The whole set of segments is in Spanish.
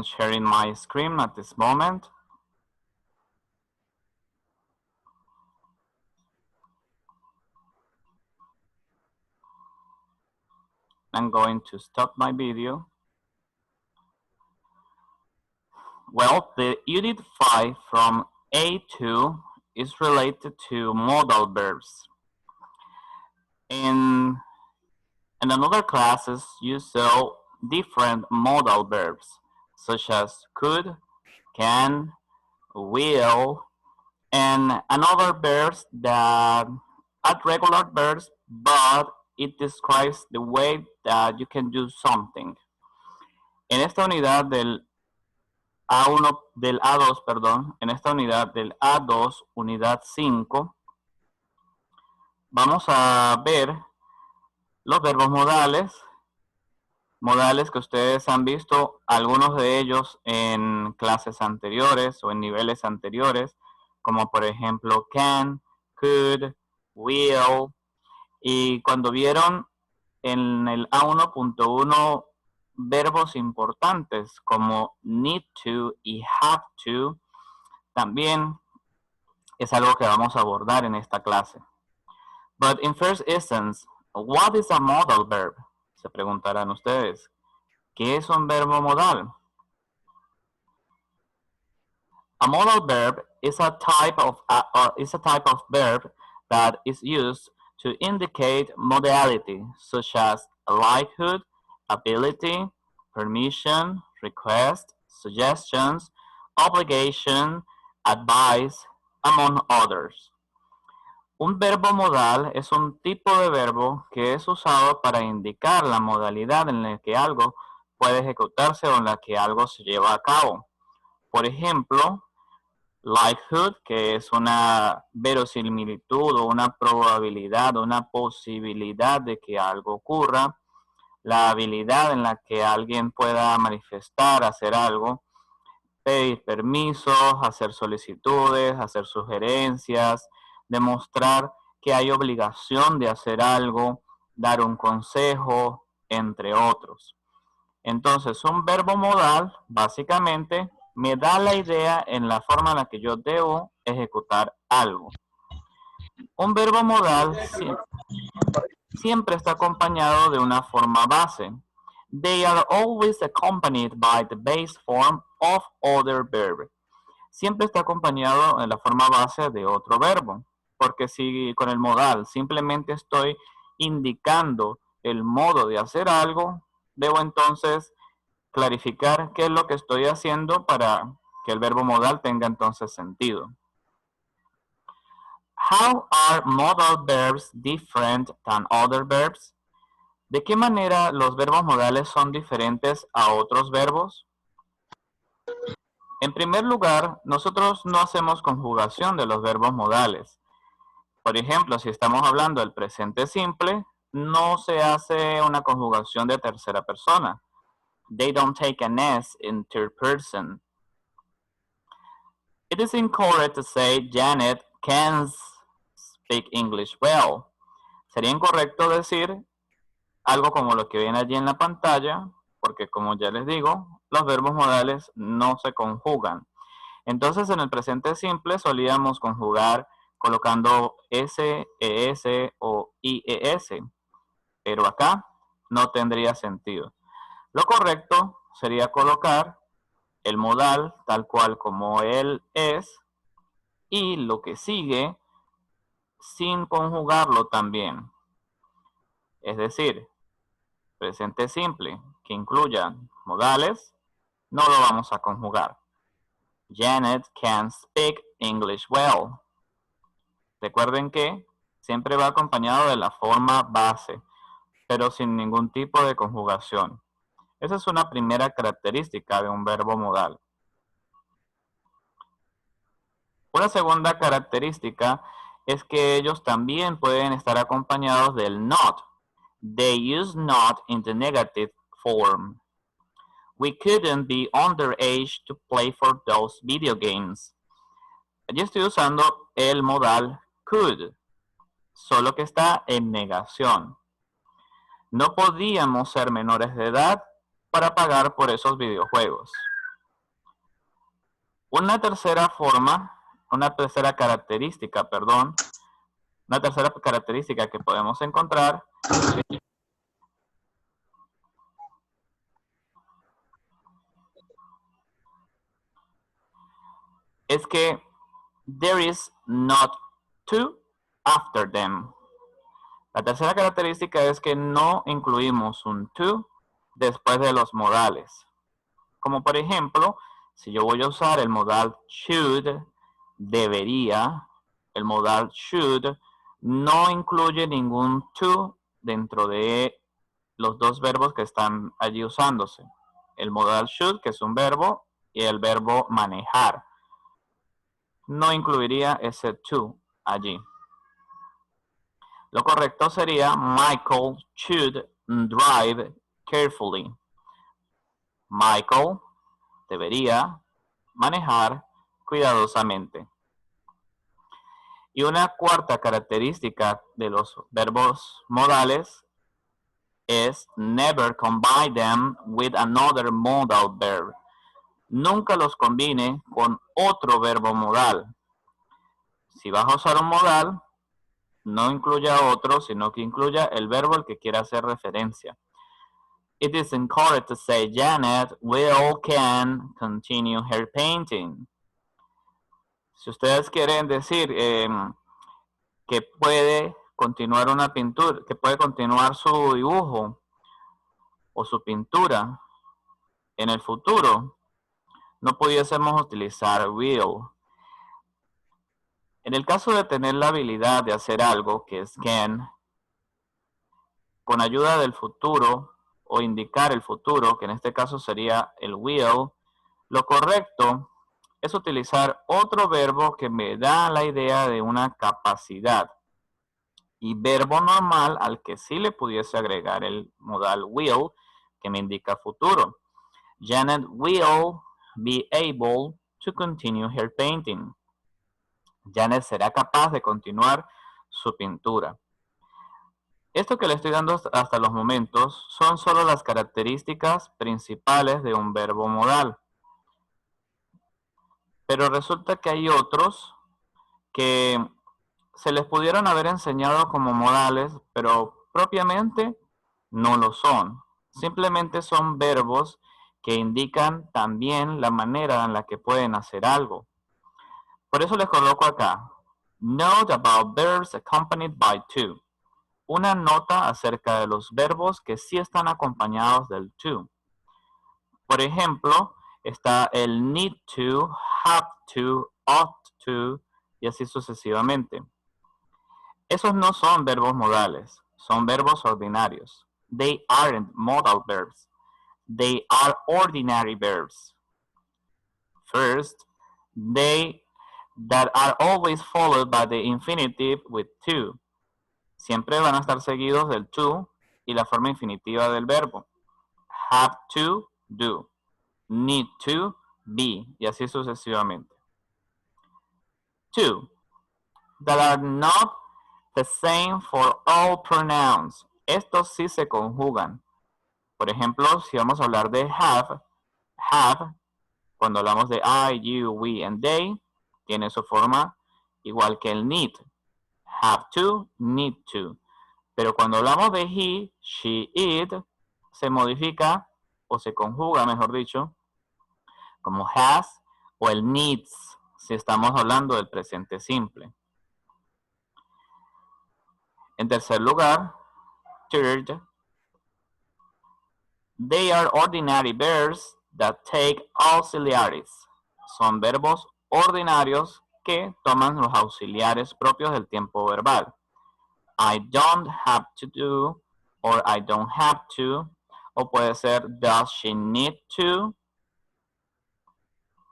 sharing my screen at this moment. I'm going to stop my video. Well, the unit 5 from A2 is related to modal verbs. In another classes, you saw different modal verbs, such as could, can, will, and another verbs that are regular verbs, but it describes the way that you can do something. En esta unidad del A2, perdón, en esta unidad del A2, unidad 5, vamos a ver los verbos modales que ustedes han visto, algunos de ellos en clases anteriores o en niveles anteriores, como por ejemplo can, could, will, y cuando vieron en el A1.1 verbos importantes como need to y have to, también es algo que vamos a abordar en esta clase. But in first instance, what is a modal verb? Se preguntarán ustedes, ¿qué es un verbo modal? A modal verb is a type of verb that is used to indicate modality, such as likelihood, ability, permission, request, suggestions, obligation, advice, among others. Un verbo modal es un tipo de verbo que es usado para indicar la modalidad en la que algo puede ejecutarse o en la que algo se lleva a cabo. Por ejemplo, likelihood, que es una verosimilitud o una probabilidad o una posibilidad de que algo ocurra. La habilidad en la que alguien pueda manifestar, hacer algo, pedir permisos, hacer solicitudes, hacer sugerencias, demostrar que hay obligación de hacer algo, dar un consejo, entre otros. Entonces, un verbo modal, básicamente, me da la idea en la forma en la que yo debo ejecutar algo. Un verbo modal siempre está acompañado de una forma base. They are always accompanied by the base form of other verb. Siempre está acompañado en la forma base de otro verbo. Porque si con el modal simplemente estoy indicando el modo de hacer algo, debo entonces clarificar qué es lo que estoy haciendo para que el verbo modal tenga entonces sentido. How are modal verbs different than other verbs? ¿De qué manera los verbos modales son diferentes a otros verbos? En primer lugar, nosotros no hacemos conjugación de los verbos modales. Por ejemplo, si estamos hablando del presente simple, no se hace una conjugación de tercera persona. They don't take an S in third person. It is incorrect to say Janet can speak English well. Sería incorrecto decir algo como lo que ven allí en la pantalla, porque como ya les digo, los verbos modales no se conjugan. Entonces, en el presente simple solíamos conjugar colocando S, ES o IES, pero acá no tendría sentido. Lo correcto sería colocar el modal tal cual como él es y lo que sigue sin conjugarlo también. Es decir, presente simple que incluya modales, no lo vamos a conjugar. Janet can speak English well. Recuerden que siempre va acompañado de la forma base, pero sin ningún tipo de conjugación. Esa es una primera característica de un verbo modal. Una segunda característica es que ellos también pueden estar acompañados del not. They use not in the negative form. We couldn't be underage to play for those video games. Allí estoy usando el modal could, solo que está en negación. No podíamos ser menores de edad para pagar por esos videojuegos. Una tercera característica que podemos encontrar es que there is not to after them. La tercera característica es que no incluimos un to después de los modales. Como por ejemplo, si yo voy a usar el modal should, debería, el modal should no incluye ningún to dentro de los dos verbos que están allí usándose. El modal should, que es un verbo, y el verbo manejar. No incluiría ese to allí. Lo correcto sería Michael should drive carefully. Michael debería manejar cuidadosamente. Y una cuarta característica de los verbos modales es never combine them with another modal verb. Nunca los combine con otro verbo modal. Si vas a usar un modal, no incluya otro, sino que incluya el verbo al que quiera hacer referencia. It is incorrect to say Janet will can continue her painting. Si ustedes quieren decir que puede continuar una pintura, que puede continuar su dibujo o su pintura en el futuro, no pudiésemos utilizar will. En el caso de tener la habilidad de hacer algo, que es can, con ayuda del futuro o indicar el futuro, que en este caso sería el will, lo correcto es utilizar otro verbo que me da la idea de una capacidad y verbo normal al que sí le pudiese agregar el modal will que me indica futuro. Janet will be able to continue her painting. Janet será capaz de continuar su pintura. Esto que le estoy dando hasta los momentos son solo las características principales de un verbo modal. Pero resulta que hay otros que se les pudieron haber enseñado como modales, pero propiamente no lo son. Simplemente son verbos que indican también la manera en la que pueden hacer algo. Por eso les coloco acá, note about verbs accompanied by to. Una nota acerca de los verbos que sí están acompañados del to. Por ejemplo, está el need to, have to, ought to, y así sucesivamente. Esos no son verbos modales, son verbos ordinarios. They aren't modal verbs. They are ordinary verbs. First, they that are always followed by the infinitive with to. Siempre van a estar seguidos del to y la forma infinitiva del verbo. Have to, do. Need to, be. Y así sucesivamente. Two, that are not the same for all pronouns. Estos sí se conjugan. Por ejemplo, si vamos a hablar de have, cuando hablamos de I, you, we, and they, tiene su forma igual que el need. Have to, need to. Pero cuando hablamos de he, she, it, se modifica o se conjuga, mejor dicho, como has o el needs, si estamos hablando del presente simple. En tercer lugar, third, they are ordinary verbs that take auxiliaries. Son verbos ordinarios que toman los auxiliares propios del tiempo verbal. I don't have to do, or I don't have to, o puede ser does she need to.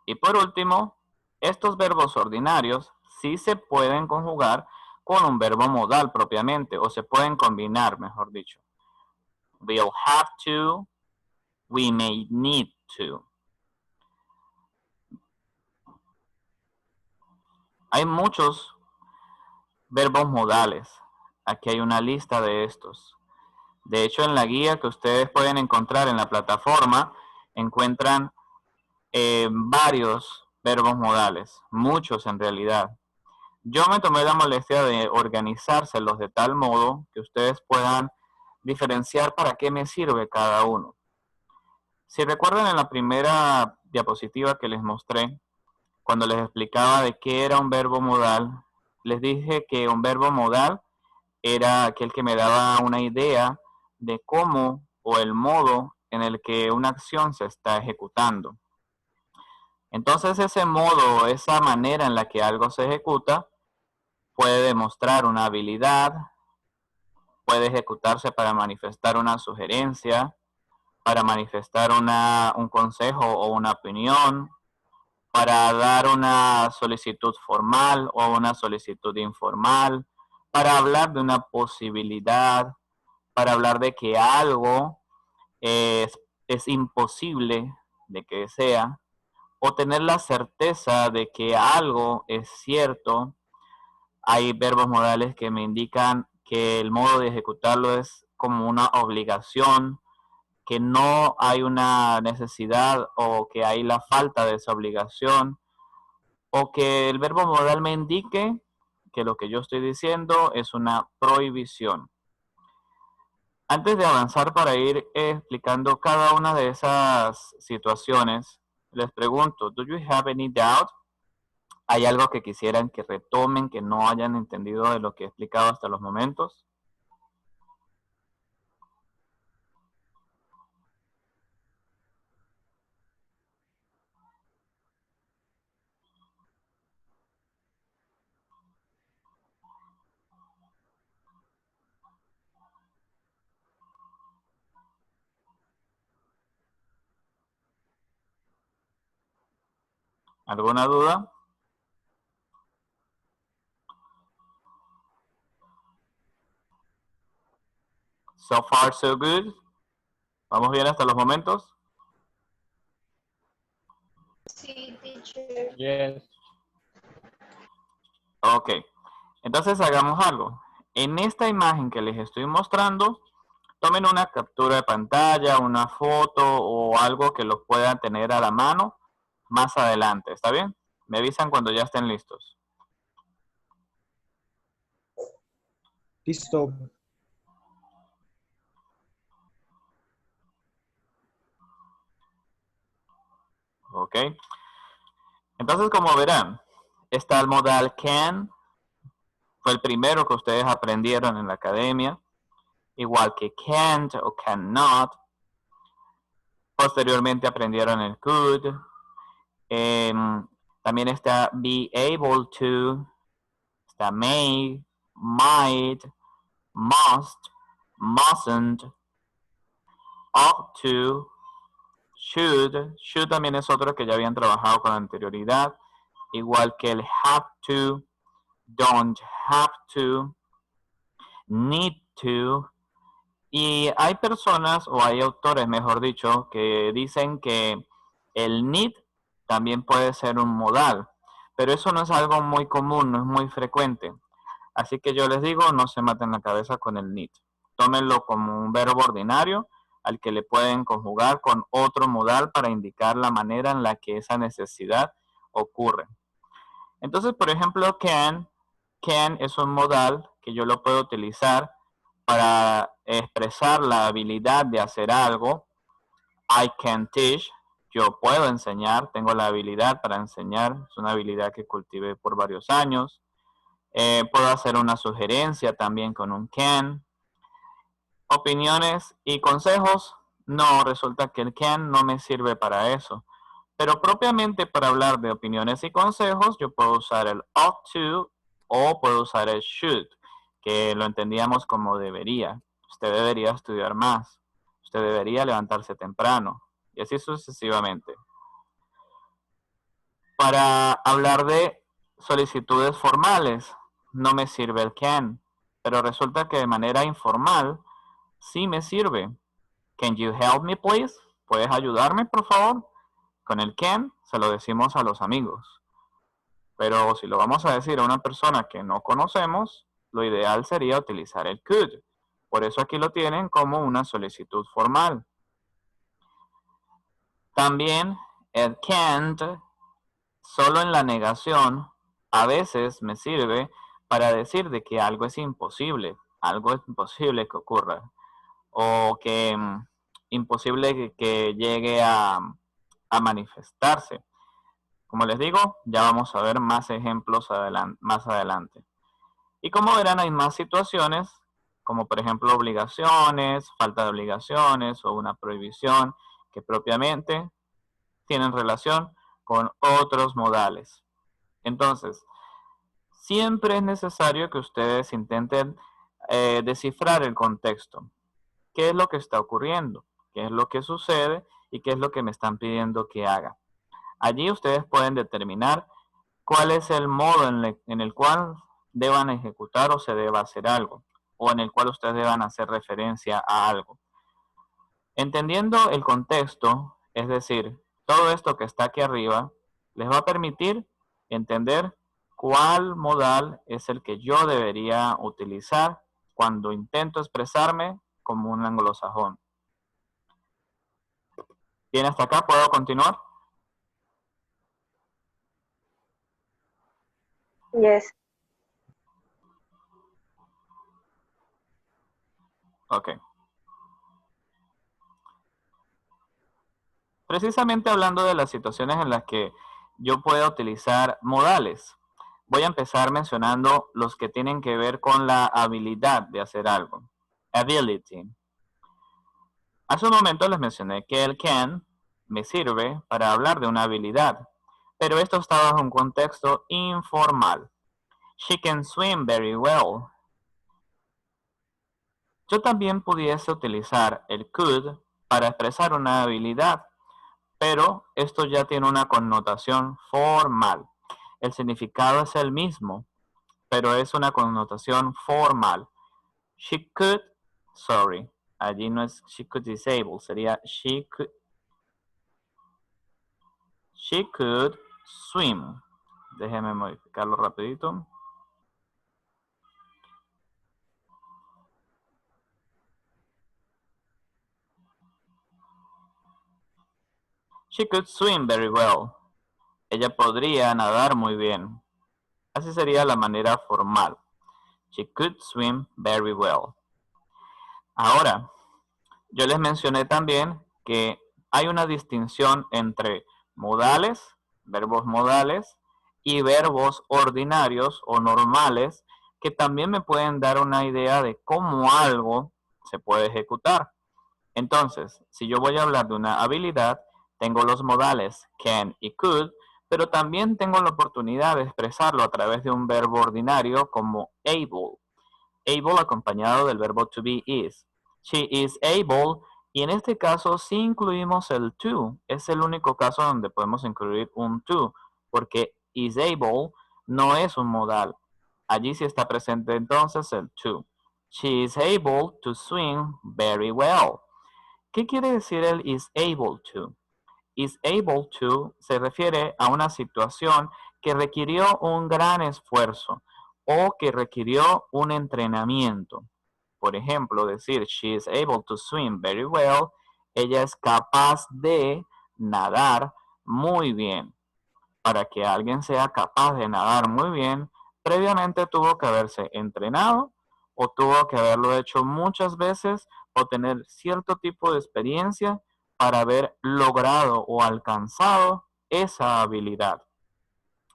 Y por último, estos verbos ordinarios sí se pueden conjugar con un verbo modal propiamente, o se pueden combinar, mejor dicho. We'll have to, we may need to. Hay muchos verbos modales. Aquí hay una lista de estos. De hecho, en la guía que ustedes pueden encontrar en la plataforma, encuentran varios verbos modales, muchos en realidad. Yo me tomé la molestia de organizárselos de tal modo que ustedes puedan diferenciar para qué me sirve cada uno. Si recuerdan en la primera diapositiva que les mostré, cuando les explicaba de qué era un verbo modal, les dije que un verbo modal era aquel que me daba una idea de cómo o el modo en el que una acción se está ejecutando. Entonces ese modo, esa manera en la que algo se ejecuta, puede demostrar una habilidad, puede ejecutarse para manifestar una sugerencia, para manifestar un consejo o una opinión, para dar una solicitud formal o una solicitud informal, para hablar de una posibilidad, para hablar de que algo es imposible de que sea, o tener la certeza de que algo es cierto. Hay verbos modales que me indican que el modo de ejecutarlo es como una obligación, que no hay una necesidad o que hay la falta de esa obligación, o que el verbo modal me indique que lo que yo estoy diciendo es una prohibición. Antes de avanzar para ir explicando cada una de esas situaciones, les pregunto, ¿do you have any doubt? ¿Hay algo que quisieran que retomen, que no hayan entendido de lo que he explicado hasta los momentos? ¿Alguna duda? So far, so good. ¿Vamos bien hasta los momentos? Sí, teacher. Yes. Ok. Entonces hagamos algo. En esta imagen que les estoy mostrando, tomen una captura de pantalla, una foto o algo que los puedan tener a la mano más adelante. ¿Está bien? Me avisan cuando ya estén listos. Listo. Ok. Entonces, como verán, está el modal can. Fue el primero que ustedes aprendieron en la academia. Igual que can't o cannot. Posteriormente aprendieron el could. También está be able to. Está may, might, must, mustn't, ought to, should. Should también es otro que ya habían trabajado con anterioridad. Igual que el have to, don't have to, need to. Y hay personas, o hay autores, mejor dicho, que dicen que el need también puede ser un modal. Pero eso no es algo muy común, no es muy frecuente. Así que yo les digo, no se maten la cabeza con el need. Tómenlo como un verbo ordinario al que le pueden conjugar con otro modal para indicar la manera en la que esa necesidad ocurre. Entonces, por ejemplo, can es un modal que yo lo puedo utilizar para expresar la habilidad de hacer algo. I can teach, yo puedo enseñar, tengo la habilidad para enseñar, es una habilidad que cultivé por varios años. Puedo hacer una sugerencia también con un can. Opiniones y consejos, no, resulta que el can no me sirve para eso. Pero propiamente para hablar de opiniones y consejos, yo puedo usar el ought to o puedo usar el should, que lo entendíamos como debería. Usted debería estudiar más. Usted debería levantarse temprano. Y así sucesivamente. Para hablar de solicitudes formales, no me sirve el can. Pero resulta que de manera informal, sí me sirve. Can you help me, please? ¿Puedes ayudarme, por favor? Con el can se lo decimos a los amigos. Pero si lo vamos a decir a una persona que no conocemos, lo ideal sería utilizar el could. Por eso aquí lo tienen como una solicitud formal. También el can't Solo en la negación a veces me sirve para decir de que algo es imposible que ocurra, o que imposible que llegue a manifestarse. Como les digo, ya vamos a ver más ejemplos más adelante. Y como verán, hay más situaciones, como por ejemplo obligaciones, falta de obligaciones o una prohibición que propiamente tienen relación con otros modales. Entonces, siempre es necesario que ustedes intenten descifrar el contexto. ¿Qué es lo que está ocurriendo? ¿Qué es lo que sucede? ¿Y qué es lo que me están pidiendo que haga? Allí ustedes pueden determinar cuál es el modo en el cual deban ejecutar o se deba hacer algo, o en el cual ustedes deban hacer referencia a algo. Entendiendo el contexto, es decir, todo esto que está aquí arriba, les va a permitir entender cuál modal es el que yo debería utilizar cuando intento expresarme como un anglosajón. Bien, hasta acá, ¿puedo continuar? Yes. Ok. Precisamente hablando de las situaciones en las que yo puedo utilizar modales, voy a empezar mencionando los que tienen que ver con la habilidad de hacer algo. Ability. Hace un momento les mencioné que el can me sirve para hablar de una habilidad, pero esto está bajo un contexto informal. She can swim very well. Yo también pudiese utilizar el could para expresar una habilidad, pero esto ya tiene una connotación formal. El significado es el mismo, pero es una connotación formal. She could, sorry, allí no es she could disable, sería she could swim. Déjeme modificarlo rapidito. She could swim very well. Ella podría nadar muy bien. Así sería la manera formal. She could swim very well. Ahora, yo les mencioné también que hay una distinción entre modales, verbos modales, y verbos ordinarios o normales que también me pueden dar una idea de cómo algo se puede ejecutar. Entonces, si yo voy a hablar de una habilidad, tengo los modales can y could, pero también tengo la oportunidad de expresarlo a través de un verbo ordinario como able. Able acompañado del verbo to be is. She is able, y en este caso sí incluimos el to. Es el único caso donde podemos incluir un to, porque is able no es un modal. Allí sí está presente entonces el to. She is able to swim very well. ¿Qué quiere decir el is able to? Is able to se refiere a una situación que requirió un gran esfuerzo o que requirió un entrenamiento. Por ejemplo, decir she is able to swim very well, ella es capaz de nadar muy bien. Para que alguien sea capaz de nadar muy bien, previamente tuvo que haberse entrenado o tuvo que haberlo hecho muchas veces o tener cierto tipo de experiencia para haber logrado o alcanzado esa habilidad.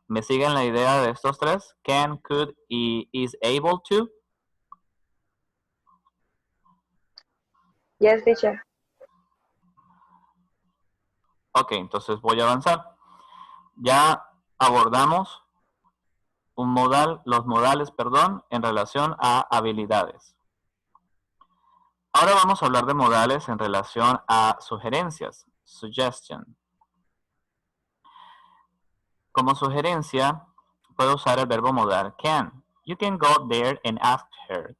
¿Me siguen la idea de estos tres? Can, could y is able to. Yes, teacher. Ok, entonces voy a avanzar. Ya abordamos los modales, en relación a habilidades. Ahora vamos a hablar de modales en relación a sugerencias, suggestion. Como sugerencia, puedo usar el verbo modal can. You can go there and ask her.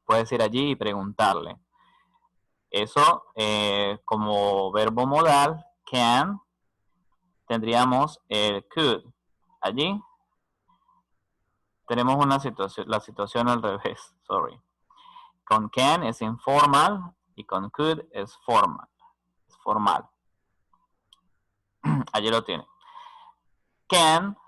Puedes ir allí y preguntarle. Eso, como verbo modal, can, tendríamos el could. Allí tenemos la situación al revés, sorry. Con can es informal y con could es formal. Es formal. Allí lo tiene. can,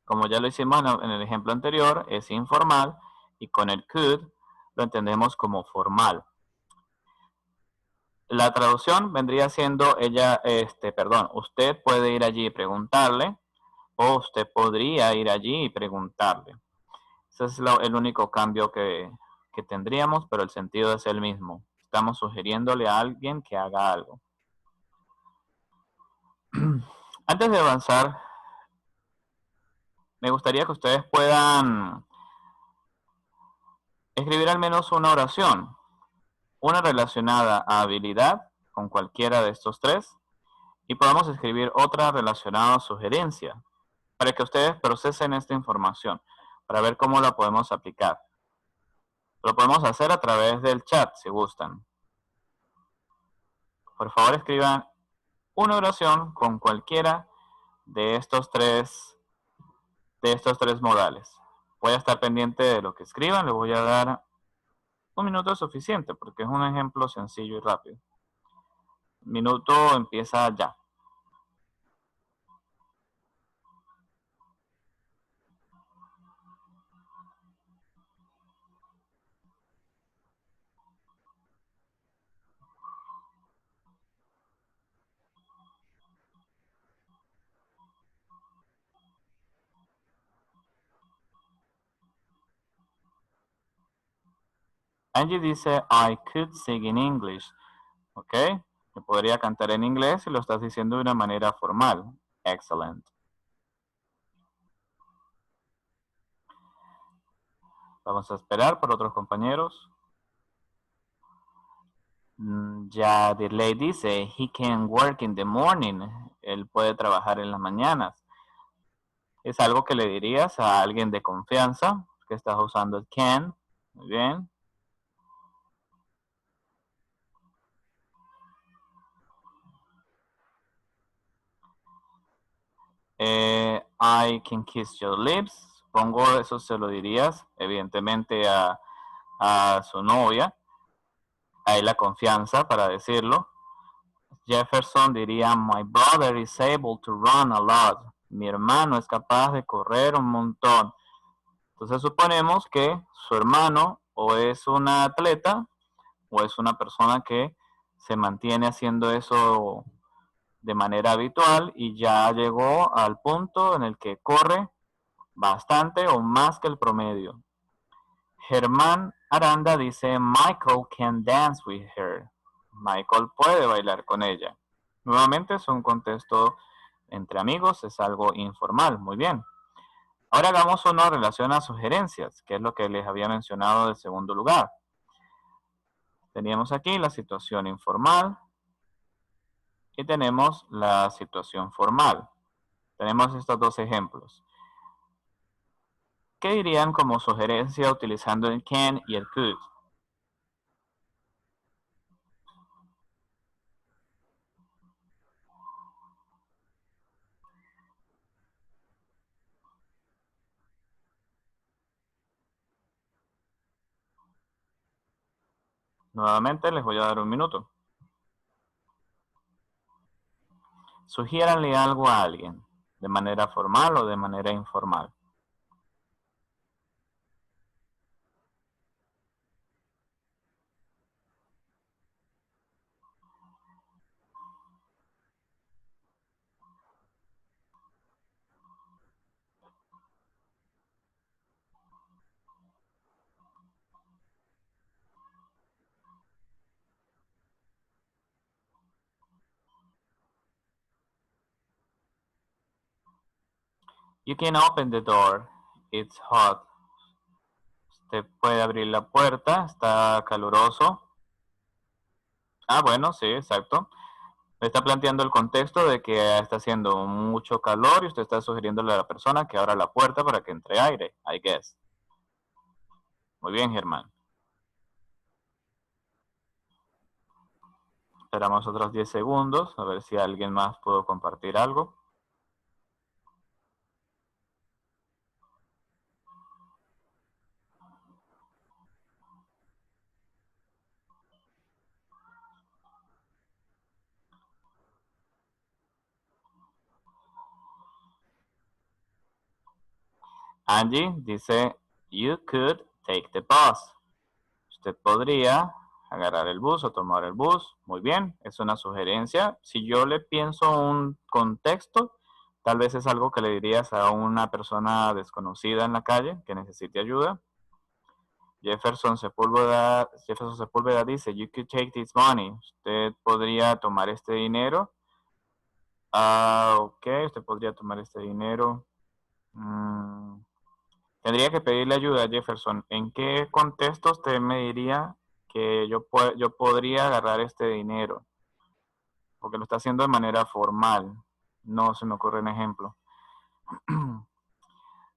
como ya lo hicimos en el ejemplo anterior, es informal, y con el could lo entendemos como formal. La traducción vendría siendo usted puede ir allí y preguntarle, o usted podría ir allí y preguntarle. Ese es el único cambio que tendríamos, pero el sentido es el mismo. Estamos sugiriéndole a alguien que haga algo. Antes de avanzar, me gustaría que ustedes puedan escribir al menos una oración, una relacionada a habilidad con cualquiera de estos tres, y podamos escribir otra relacionada a sugerencia, para que ustedes procesen esta información, para ver cómo la podemos aplicar. Lo podemos hacer a través del chat, si gustan. Por favor, escriban una oración con cualquiera de estos tres modales. Voy a estar pendiente de lo que escriban, les voy a dar un minuto suficiente, porque es un ejemplo sencillo y rápido. El minuto empieza ya. Angie dice, I could sing in English. ¿Ok? Yo podría cantar en inglés y lo estás diciendo de una manera formal. Excellent. Vamos a esperar por otros compañeros. Ya Dirley dice, he can work in the morning. Él puede trabajar en las mañanas. Es algo que le dirías a alguien de confianza, que estás usando el can. Muy bien. I can kiss your lips. Supongo eso se lo dirías, evidentemente, a su novia. Hay la confianza para decirlo. Jefferson diría, my brother is able to run a lot. Mi hermano es capaz de correr un montón. Entonces suponemos que su hermano o es un atleta o es una persona que se mantiene haciendo eso de manera habitual y ya llegó al punto en el que corre bastante o más que el promedio. Germán Aranda dice, Michael can dance with her. Michael puede bailar con ella. Nuevamente es un contexto entre amigos, es algo informal, muy bien. Ahora hagamos una relación a sugerencias, que es lo que les había mencionado del segundo lugar. Teníamos aquí la situación informal y tenemos la situación formal. Tenemos estos dos ejemplos. ¿Qué dirían como sugerencia utilizando el can y el could? Nuevamente les voy a dar un minuto. Sugiéranle algo a alguien, de manera formal o de manera informal. You can open the door. It's hot. Usted puede abrir la puerta. Está caluroso. Ah, bueno, sí, exacto. Me está planteando el contexto de que está haciendo mucho calor y usted está sugiriéndole a la persona que abra la puerta para que entre aire, I guess. Muy bien, Germán. Esperamos otros 10 segundos a ver si alguien más pudo compartir algo. Angie dice, you could take the bus. Usted podría agarrar el bus o tomar el bus. Muy bien, es una sugerencia. Si yo le pienso un contexto, tal vez es algo que le dirías a una persona desconocida en la calle que necesite ayuda. Jefferson Sepúlveda dice, you could take this money. Usted podría tomar este dinero. Ok, usted podría tomar este dinero. Tendría que pedirle ayuda a Jefferson. ¿En qué contexto usted me diría que yo podría agarrar este dinero? Porque lo está haciendo de manera formal. No se me ocurre un ejemplo.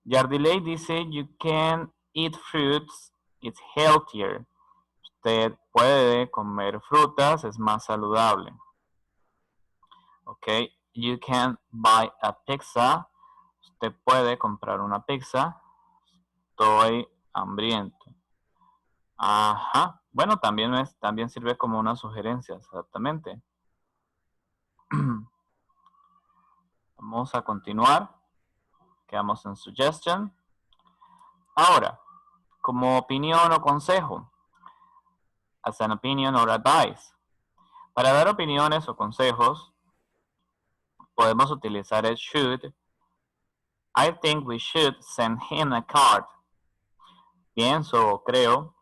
Yardiley dice, you can eat fruits, it's healthier. Usted puede comer frutas, es más saludable. Ok, you can buy a pizza. Usted puede comprar una pizza. Estoy hambriento. Ajá. Bueno, también sirve como una sugerencia, exactamente. Vamos a continuar. Quedamos en suggestion. Ahora, como opinión o consejo. As an opinion or advice. Para dar opiniones o consejos, podemos utilizar el should. I think we should send him a card. Pienso o creo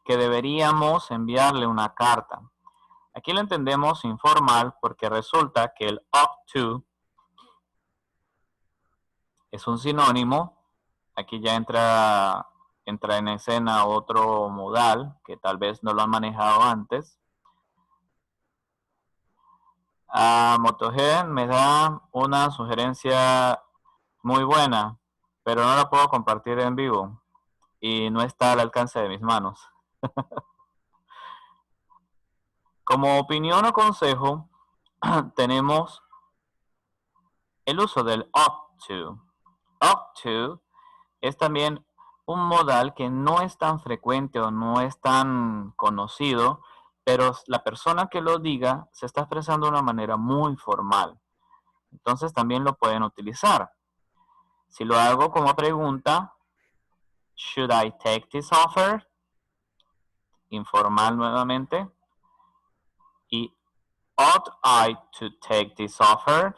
que deberíamos enviarle una carta. Aquí lo entendemos informal porque resulta que el up to es un sinónimo. Aquí ya entra en escena otro modal que tal vez no lo han manejado antes. Motogen me da una sugerencia muy buena, pero no la puedo compartir en vivo y no está al alcance de mis manos. Como opinión o consejo, tenemos el uso del up to. Up to es también un modal que no es tan frecuente o no es tan conocido, pero la persona que lo diga se está expresando de una manera muy formal. Entonces también lo pueden utilizar. Si lo hago como pregunta, should I take this offer? Informal nuevamente. Y ought I to take this offer?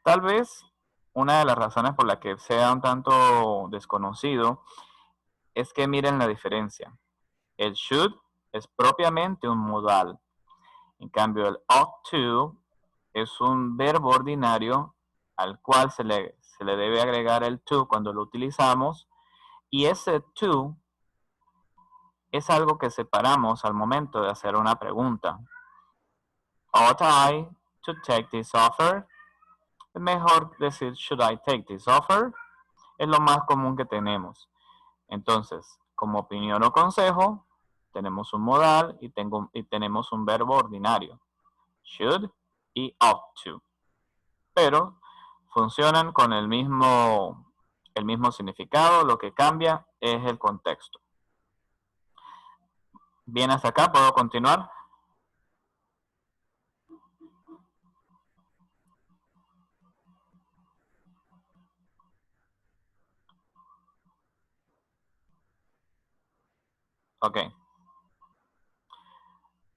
Tal vez una de las razones por la que sea un tanto desconocido es que miren la diferencia. El should es propiamente un modal. En cambio, el ought to es un verbo ordinario al cual se le debe agregar el to cuando lo utilizamos. Y ese to es algo que separamos al momento de hacer una pregunta. Ought I to take this offer? Es mejor decir should I take this offer? Es lo más común que tenemos. Entonces, como opinión o consejo, tenemos un modal y tenemos un verbo ordinario. Should y ought to. Pero funcionan con el mismo significado, lo que cambia es el contexto. Bien, hasta acá, ¿puedo continuar? Ok.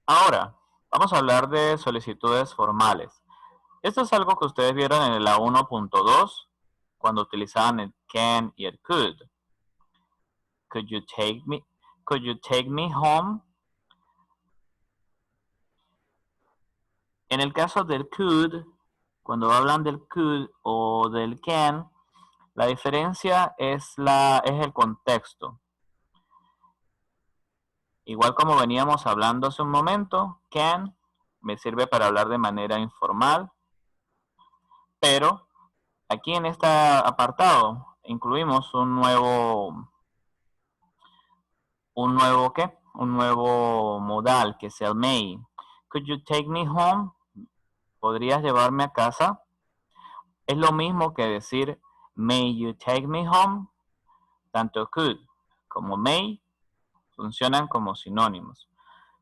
Ahora, vamos a hablar de solicitudes formales. Esto es algo que ustedes vieron en el A1.2 cuando utilizaban el can y el could. Could you take me home? En el caso del could, cuando hablan del could o del can, la diferencia es el contexto. Igual como veníamos hablando hace un momento, can me sirve para hablar de manera informal, pero aquí en este apartado incluimos un nuevo ¿qué? Un nuevo modal que es el may. Could you take me home? ¿Podrías llevarme a casa? Es lo mismo que decir may you take me home. Tanto could como may funcionan como sinónimos.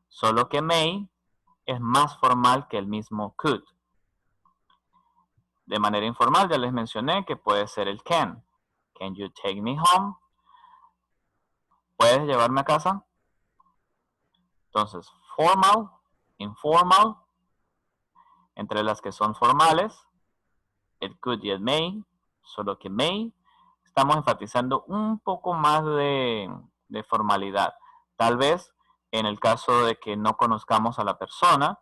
Solo que may es más formal que el mismo could. De manera informal ya les mencioné que puede ser el can. Can you take me home? ¿Puedes llevarme a casa? Entonces, formal, informal, entre las que son formales, el could y el may, solo que may estamos enfatizando un poco más de formalidad. Tal vez en el caso de que no conozcamos a la persona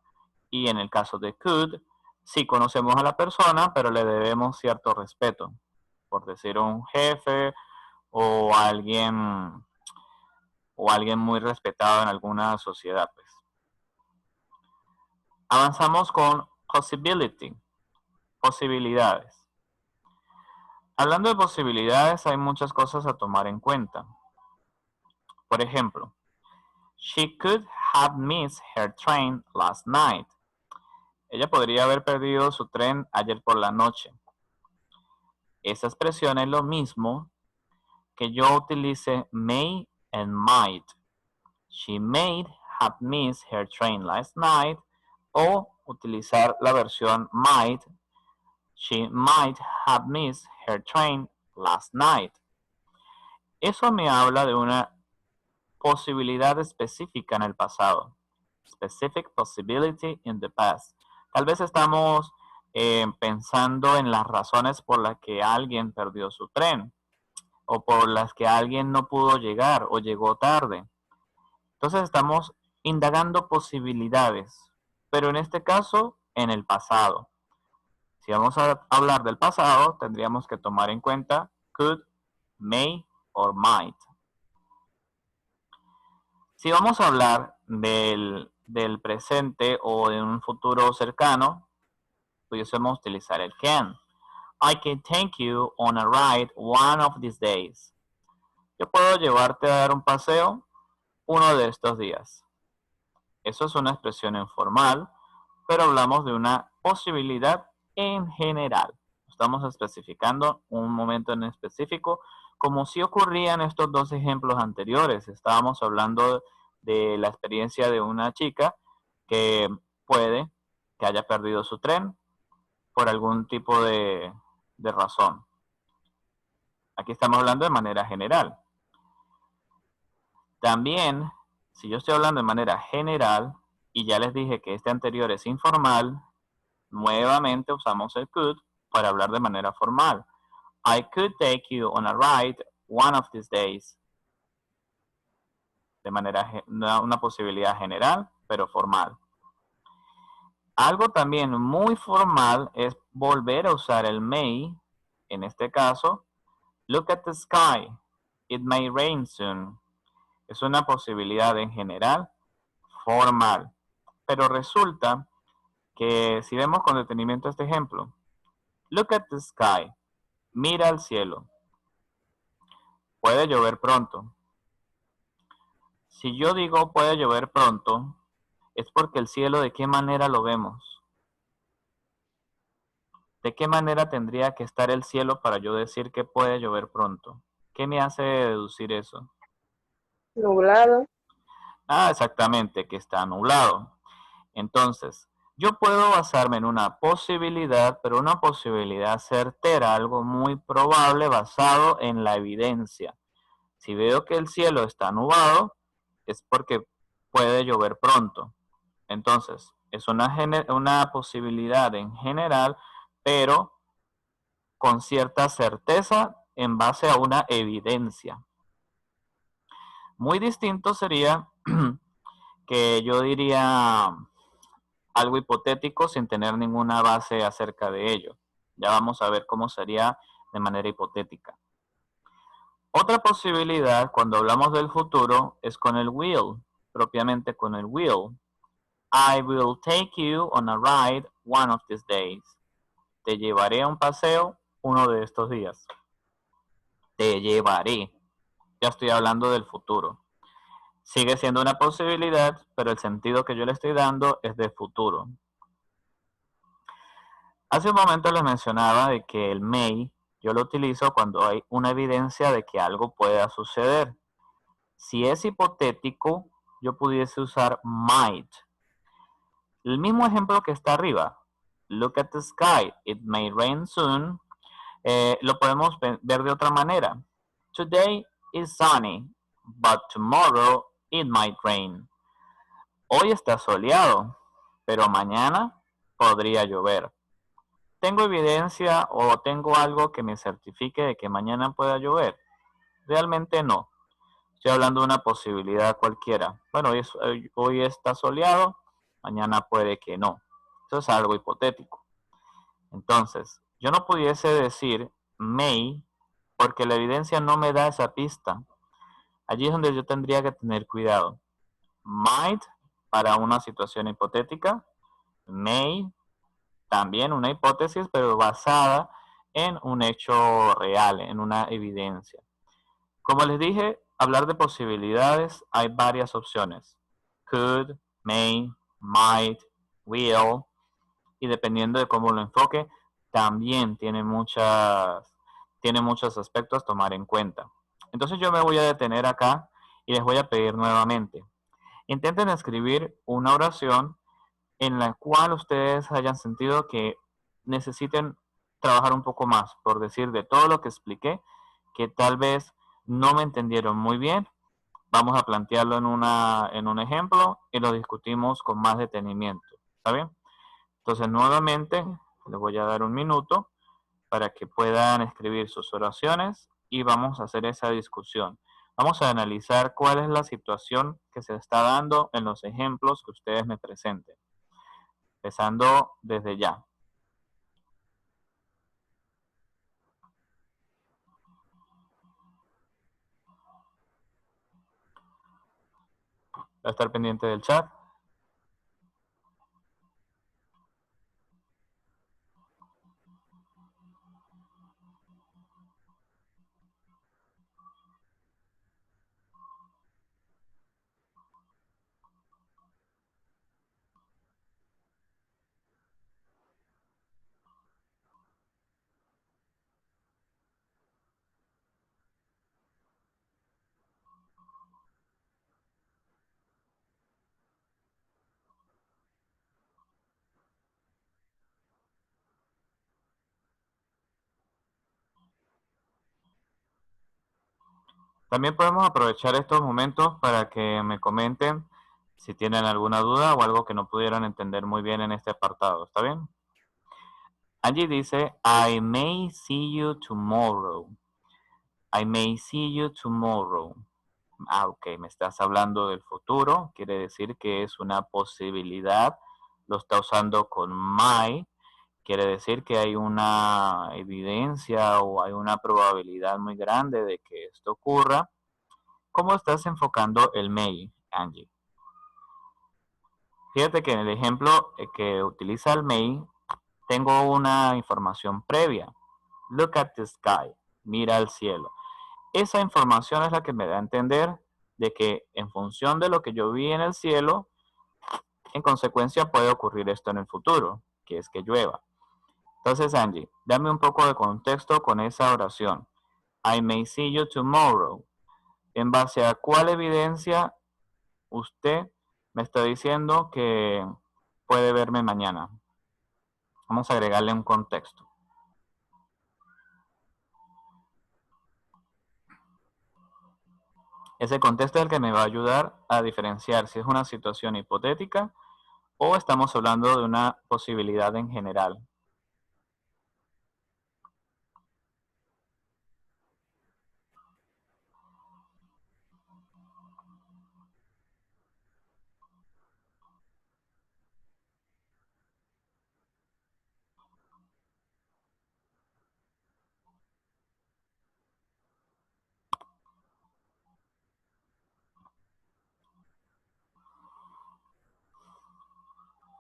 y en el caso de could, sí conocemos a la persona, pero le debemos cierto respeto. Por decir un jefe o alguien muy respetado en alguna sociedad. Pues. Avanzamos con possibility, posibilidades. Hablando de posibilidades, hay muchas cosas a tomar en cuenta. Por ejemplo, she could have missed her train last night. Ella podría haber perdido su tren ayer por la noche. Esa expresión es lo mismo que yo utilice may and might. She may have missed her train last night. O utilizar la versión might. She might have missed her train last night. Eso me habla de una posibilidad específica en el pasado. Specific possibility in the past. Tal vez estamos pensando en las razones por las que alguien perdió su tren o por las que alguien no pudo llegar o llegó tarde. Entonces estamos indagando posibilidades, pero en este caso en el pasado. Si vamos a hablar del pasado, tendríamos que tomar en cuenta could, may or might. Si vamos a hablar del presente o de un futuro cercano, pudiésemos utilizar el can. I can take you on a ride one of these days. Yo puedo llevarte a dar un paseo uno de estos días. Eso es una expresión informal, pero hablamos de una posibilidad en general. Estamos especificando un momento en específico, como si ocurrían estos dos ejemplos anteriores. Estábamos hablando de la experiencia de una chica que puede que haya perdido su tren por algún tipo de razón. Aquí estamos hablando de manera general. También, si yo estoy hablando de manera general, y ya les dije que este anterior es informal, nuevamente usamos el could para hablar de manera formal. I could take you on a ride one of these days. De manera, una posibilidad general, pero formal. Algo también muy formal es volver a usar el may. En este caso, look at the sky. It may rain soon. Es una posibilidad en general, formal. Pero resulta que si vemos con detenimiento este ejemplo, look at the sky. Mira al cielo. Puede llover pronto. Si yo digo puede llover pronto, es porque el cielo, ¿de qué manera lo vemos? ¿De qué manera tendría que estar el cielo para yo decir que puede llover pronto? ¿Qué me hace deducir eso? Nublado. Exactamente, que está nublado. Entonces, yo puedo basarme en una posibilidad, pero una posibilidad certera, algo muy probable basado en la evidencia. Si veo que el cielo está nublado, es porque puede llover pronto. Entonces, es una posibilidad en general, pero con cierta certeza en base a una evidencia. Muy distinto sería que yo diría algo hipotético sin tener ninguna base acerca de ello. Ya vamos a ver cómo sería de manera hipotética. Otra posibilidad cuando hablamos del futuro es con el will, propiamente con el will. I will take you on a ride one of these days. Te llevaré a un paseo uno de estos días. Te llevaré. Ya estoy hablando del futuro. Sigue siendo una posibilidad, pero el sentido que yo le estoy dando es de futuro. Hace un momento les mencionaba de que el may yo lo utilizo cuando hay una evidencia de que algo pueda suceder. Si es hipotético, yo pudiese usar might. El mismo ejemplo que está arriba. look at the sky, it may rain soon, lo podemos ver de otra manera. Today is sunny, but tomorrow it might rain. Hoy está soleado, pero mañana podría llover. ¿Tengo evidencia o tengo algo que me certifique de que mañana pueda llover? Realmente no. Estoy hablando de una posibilidad cualquiera. Bueno, hoy está soleado, mañana puede que no. Eso es algo hipotético. Entonces, yo no pudiese decir may porque la evidencia no me da esa pista. Allí es donde yo tendría que tener cuidado. Might para una situación hipotética, may también una hipótesis, pero basada en un hecho real, en una evidencia. Como les dije, hablar de posibilidades hay varias opciones. Could, may, might, will, y dependiendo de cómo lo enfoque, también tiene muchos aspectos a tomar en cuenta. Entonces yo me voy a detener acá y les voy a pedir nuevamente. Intenten escribir una oración en la cual ustedes hayan sentido que necesiten trabajar un poco más, por decir de todo lo que expliqué, que tal vez no me entendieron muy bien. Vamos a plantearlo en un ejemplo y lo discutimos con más detenimiento. ¿Está bien? Entonces, nuevamente, les voy a dar un minuto para que puedan escribir sus oraciones y vamos a hacer esa discusión. Vamos a analizar cuál es la situación que se está dando en los ejemplos que ustedes me presenten. Empezando desde ya. Va a estar pendiente del chat. También podemos aprovechar estos momentos para que me comenten si tienen alguna duda o algo que no pudieron entender muy bien en este apartado. ¿Está bien? Angie dice, I may see you tomorrow. I may see you tomorrow. Ah, ok, me estás hablando del futuro. Quiere decir que es una posibilidad. Lo está usando con may. Quiere decir que hay una evidencia o hay una probabilidad muy grande de que esto ocurra. ¿Cómo estás enfocando el may, Angie? Fíjate que en el ejemplo que utiliza el may, tengo una información previa. Look at the sky. Mira al cielo. Esa información es la que me da a entender de que en función de lo que yo vi en el cielo, en consecuencia puede ocurrir esto en el futuro, que es que llueva. Entonces, Angie, dame un poco de contexto con esa oración. I may see you tomorrow. ¿En base a cuál evidencia usted me está diciendo que puede verme mañana? Vamos a agregarle un contexto. Ese contexto es el que me va a ayudar a diferenciar si es una situación hipotética o estamos hablando de una posibilidad en general.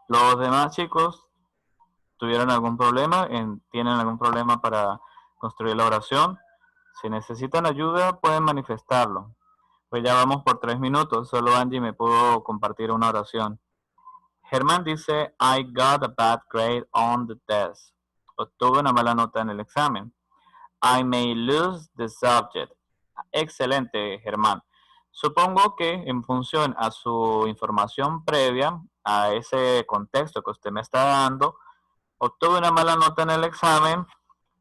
Los demás chicos tuvieron algún problema, tienen algún problema para construir la oración. Si necesitan ayuda, pueden manifestarlo. Pues ya vamos por 3 minutos, solo Angie me pudo compartir una oración. Germán dice, I got a bad grade on the test. Obtuve una mala nota en el examen. I may lose the subject. Excelente, Germán. Supongo que en función a su información previa, a ese contexto que usted me está dando, Obtuve una mala nota en el examen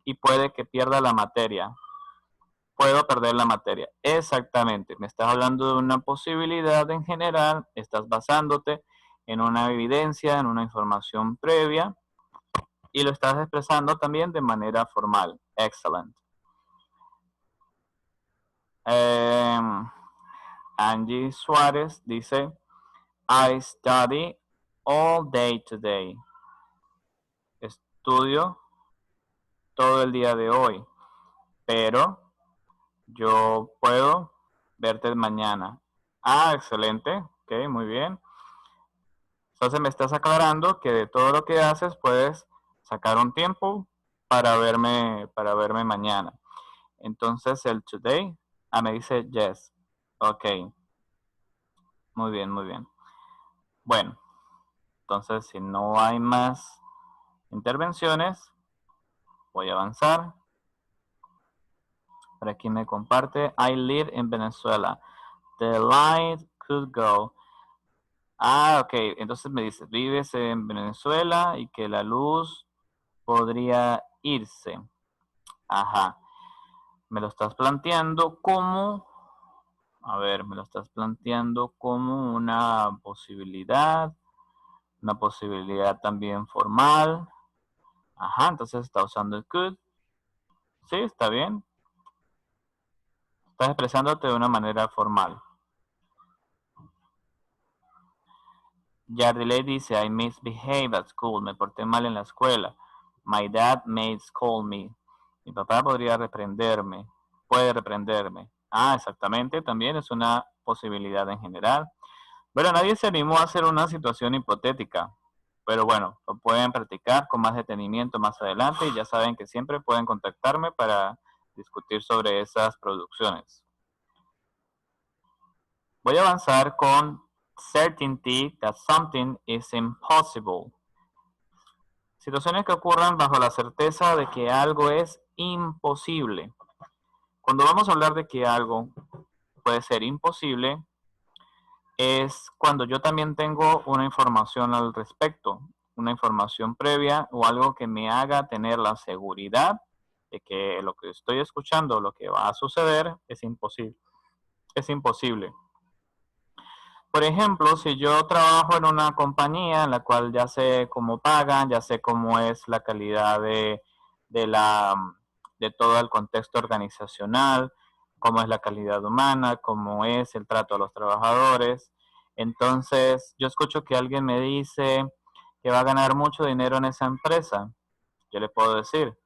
y puede que pierda la materia. Puedo perder la materia. Exactamente. Me estás hablando de una posibilidad en general. Estás basándote en una evidencia, en una información previa. Y lo estás expresando también de manera formal. Excellent. Angie Suárez dice, I study all day today. Estudio todo el día de hoy, pero yo puedo verte mañana. Ah, excelente. Ok, muy bien. Entonces me estás aclarando que de todo lo que haces puedes sacar un tiempo para verme mañana. Entonces el today, me dice yes. Ok. Muy bien, muy bien. Bueno, entonces si no hay más intervenciones, voy a avanzar. Por aquí me comparte, I live in Venezuela. The light could go. Ah, ok. Entonces me dice, vives en Venezuela y que la luz podría irse. Ajá. Me lo estás planteando como, a ver, me lo estás planteando como una posibilidad también formal. Ajá, entonces está usando el could. Sí, está bien. Estás expresándote de una manera formal. Yardley dice, I misbehaved at school. Me porté mal en la escuela. My dad may scold me. Mi papá podría reprenderme. Puede reprenderme. Ah, exactamente. También es una posibilidad en general. Bueno, nadie se animó a hacer una situación hipotética. Pero bueno, lo pueden practicar con más detenimiento más adelante y ya saben que siempre pueden contactarme para discutir sobre esas producciones. Voy a avanzar con certainty that something is impossible. Situaciones que ocurran bajo la certeza de que algo es imposible. Cuando vamos a hablar de que algo puede ser imposible, es cuando yo también tengo una información al respecto, una información previa o algo que me haga tener la seguridad de que lo que estoy escuchando, lo que va a suceder, es imposible. Es imposible. Por ejemplo, si yo trabajo en una compañía en la cual ya sé cómo pagan, ya sé cómo es la calidad de todo el contexto organizacional, cómo es la calidad humana, cómo es el trato a los trabajadores. Entonces, yo escucho que alguien me dice que va a ganar mucho dinero en esa empresa. Yo le puedo decir,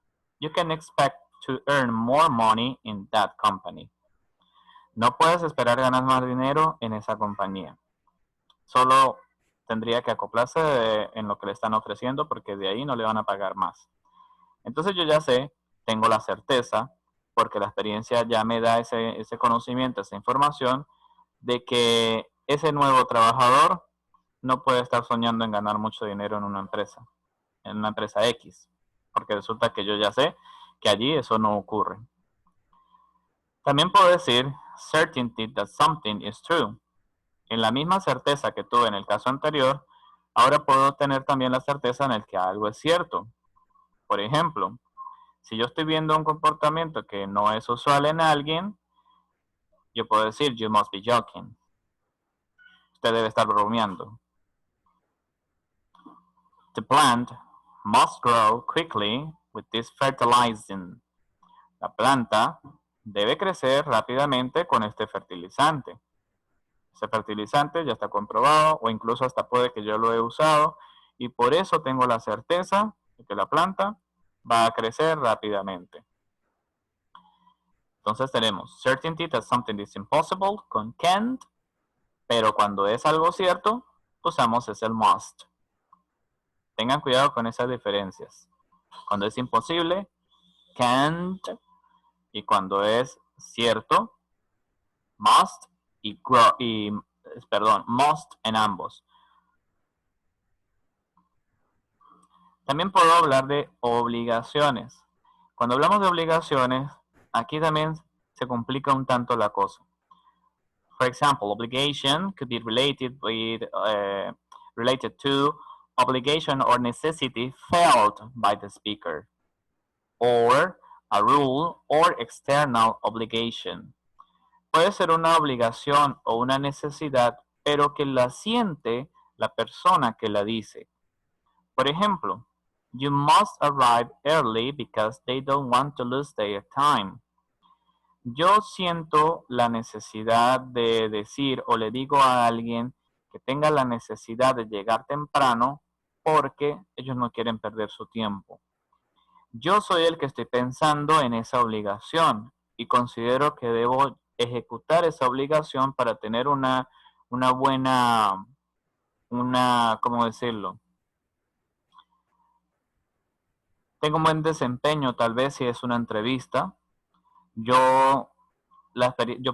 you can expect to earn more money in that company. No puedes esperar ganar más dinero en esa compañía. Solo tendría que acoplarse en lo que le están ofreciendo porque de ahí no le van a pagar más. Entonces yo ya sé, tengo la certeza, porque la experiencia ya me da ese conocimiento, esa información, de que ese nuevo trabajador no puede estar soñando en ganar mucho dinero en una empresa X, porque resulta que yo ya sé que allí eso no ocurre. También puedo decir certainty that something is true. En la misma certeza que tuve en el caso anterior, ahora puedo tener también la certeza en el que algo es cierto. Por ejemplo, si yo estoy viendo un comportamiento que no es usual en alguien, yo puedo decir, you must be joking. Usted debe estar bromeando. The plant must grow quickly with this fertilizing. La planta debe crecer rápidamente con este fertilizante. Ese fertilizante ya está comprobado o incluso hasta puede que yo lo he usado y por eso tengo la certeza de que la planta va a crecer rápidamente. Entonces tenemos certainty that something is impossible con can't, pero cuando es algo cierto, usamos es el must. Tengan cuidado con esas diferencias. Cuando es imposible, can't, y cuando es cierto, must must en ambos. También puedo hablar de obligaciones. Cuando hablamos de obligaciones, aquí también se complica un tanto la cosa. For example, obligation could be related to obligation or necessity felt by the speaker, or a rule or external obligation. Puede ser una obligación o una necesidad, pero que la siente la persona que la dice. Por ejemplo, you must arrive early because they don't want to lose their time. Yo siento la necesidad de decir o le digo a alguien que tenga la necesidad de llegar temprano porque ellos no quieren perder su tiempo. Yo soy el que estoy pensando en esa obligación y considero que debo ejecutar esa obligación para tener una buena, ¿cómo decirlo? Tengo un buen desempeño, tal vez si es una entrevista. Yo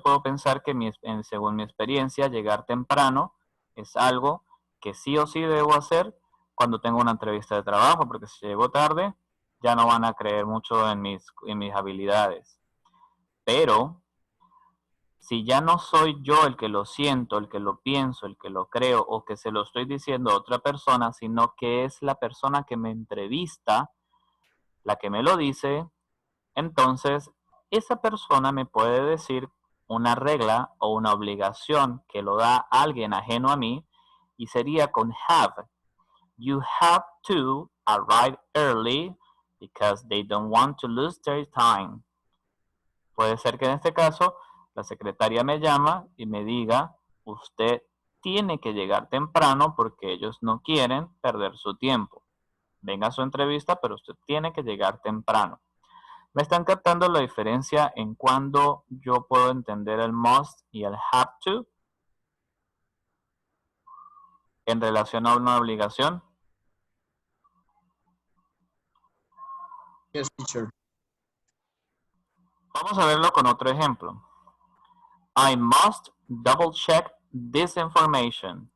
puedo pensar que según mi experiencia, llegar temprano es algo que sí o sí debo hacer cuando tengo una entrevista de trabajo, porque si llego tarde, ya no van a creer mucho en mis habilidades. Pero, si ya no soy yo el que lo siento, el que lo pienso, el que lo creo, o que se lo estoy diciendo a otra persona, sino que es la persona que me entrevista, la que me lo dice, entonces esa persona me puede decir una regla o una obligación que lo da alguien ajeno a mí y sería con have. You have to arrive early because they don't want to lose their time. Puede ser que en este caso la secretaria me llama y me diga, usted tiene que llegar temprano porque ellos no quieren perder su tiempo. Venga a su entrevista, pero usted tiene que llegar temprano. ¿Me están captando la diferencia en cuando yo puedo entender el must y el have to en relación a una obligación? Yes, teacher. Vamos a verlo con otro ejemplo. I must double check this information.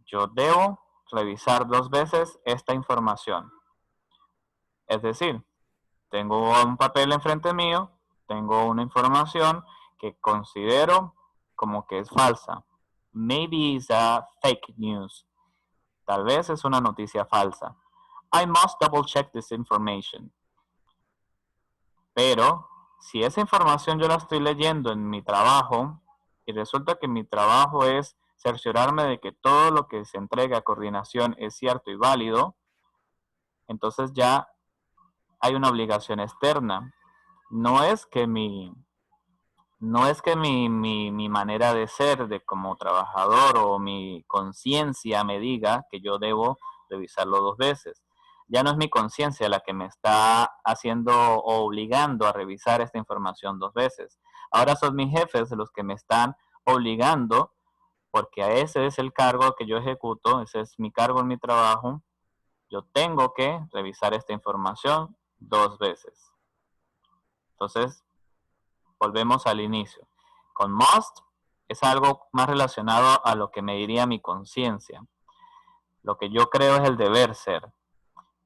Yo debo revisar 2 veces esta información. Es decir, tengo un papel enfrente mío, tengo una información que considero como que es falsa. Maybe it's a fake news. Tal vez es una noticia falsa. I must double check this information. Pero, si esa información yo la estoy leyendo en mi trabajo, y resulta que mi trabajo es cerciorarme de que todo lo que se entrega a coordinación es cierto y válido, entonces ya hay una obligación externa. No es que mi manera de ser de como trabajador o mi conciencia me diga que yo debo revisarlo 2 veces. Ya no es mi conciencia la que me está haciendo o obligando a revisar esta información 2 veces. Ahora son mis jefes los que me están obligando, porque a ese es el cargo que yo ejecuto, ese es mi cargo en mi trabajo. Yo tengo que revisar esta información 2 veces. Entonces, volvemos al inicio. Con must es algo más relacionado a lo que me diría mi conciencia. Lo que yo creo es el deber ser.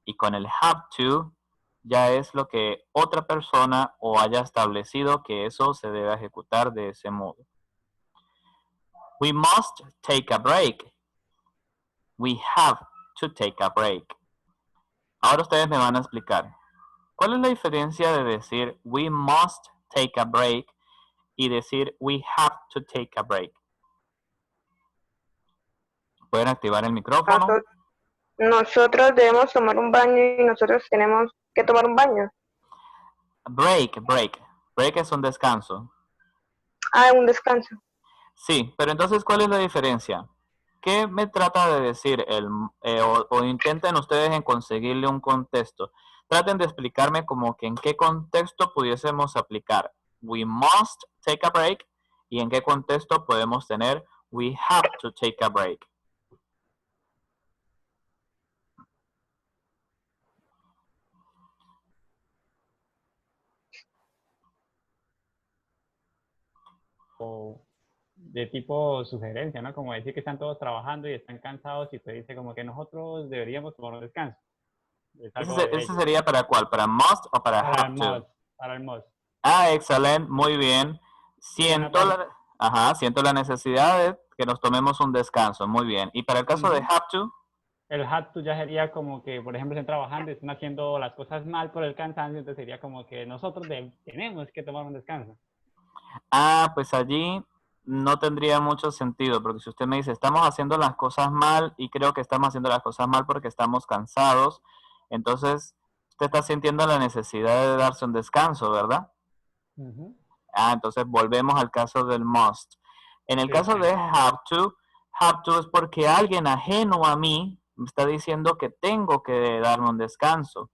Y con el have to ya es lo que otra persona o haya establecido que eso se debe ejecutar de ese modo. We must take a break. We have to take a break. Ahora ustedes me van a explicar. ¿Cuál es la diferencia de decir we must take a break y decir we have to take a break? ¿Pueden activar el micrófono? Nosotros debemos tomar un baño y nosotros tenemos que tomar un baño. Break. Break es un descanso. Ah, un descanso. Sí, pero entonces, ¿cuál es la diferencia? ¿Qué me trata de decir? O intenten ustedes en conseguirle un contexto. Traten de explicarme como que en qué contexto pudiésemos aplicar we must take a break y en qué contexto podemos tener we have to take a break. O de tipo sugerencia, ¿no? Como decir que están todos trabajando y están cansados y te dice como que nosotros deberíamos tomar un descanso. ¿Ese sería para cuál? ¿Para must o para have to? Para el must. Ah, excelente, muy bien. Siento la necesidad de que nos tomemos un descanso, muy bien. ¿Y para el caso de have to? el have to ya sería como que, por ejemplo, están trabajando y están haciendo las cosas mal por el cansancio, entonces sería como que nosotros tenemos que tomar un descanso. Ah, pues allí no tendría mucho sentido, porque si usted me dice, estamos haciendo las cosas mal y creo que estamos haciendo las cosas mal porque estamos cansados, entonces usted está sintiendo la necesidad de darse un descanso, ¿verdad? Ujú. Ah, entonces volvemos al caso del must. En el Sí, caso de have to es porque alguien ajeno a mí me está diciendo que tengo que darme un descanso.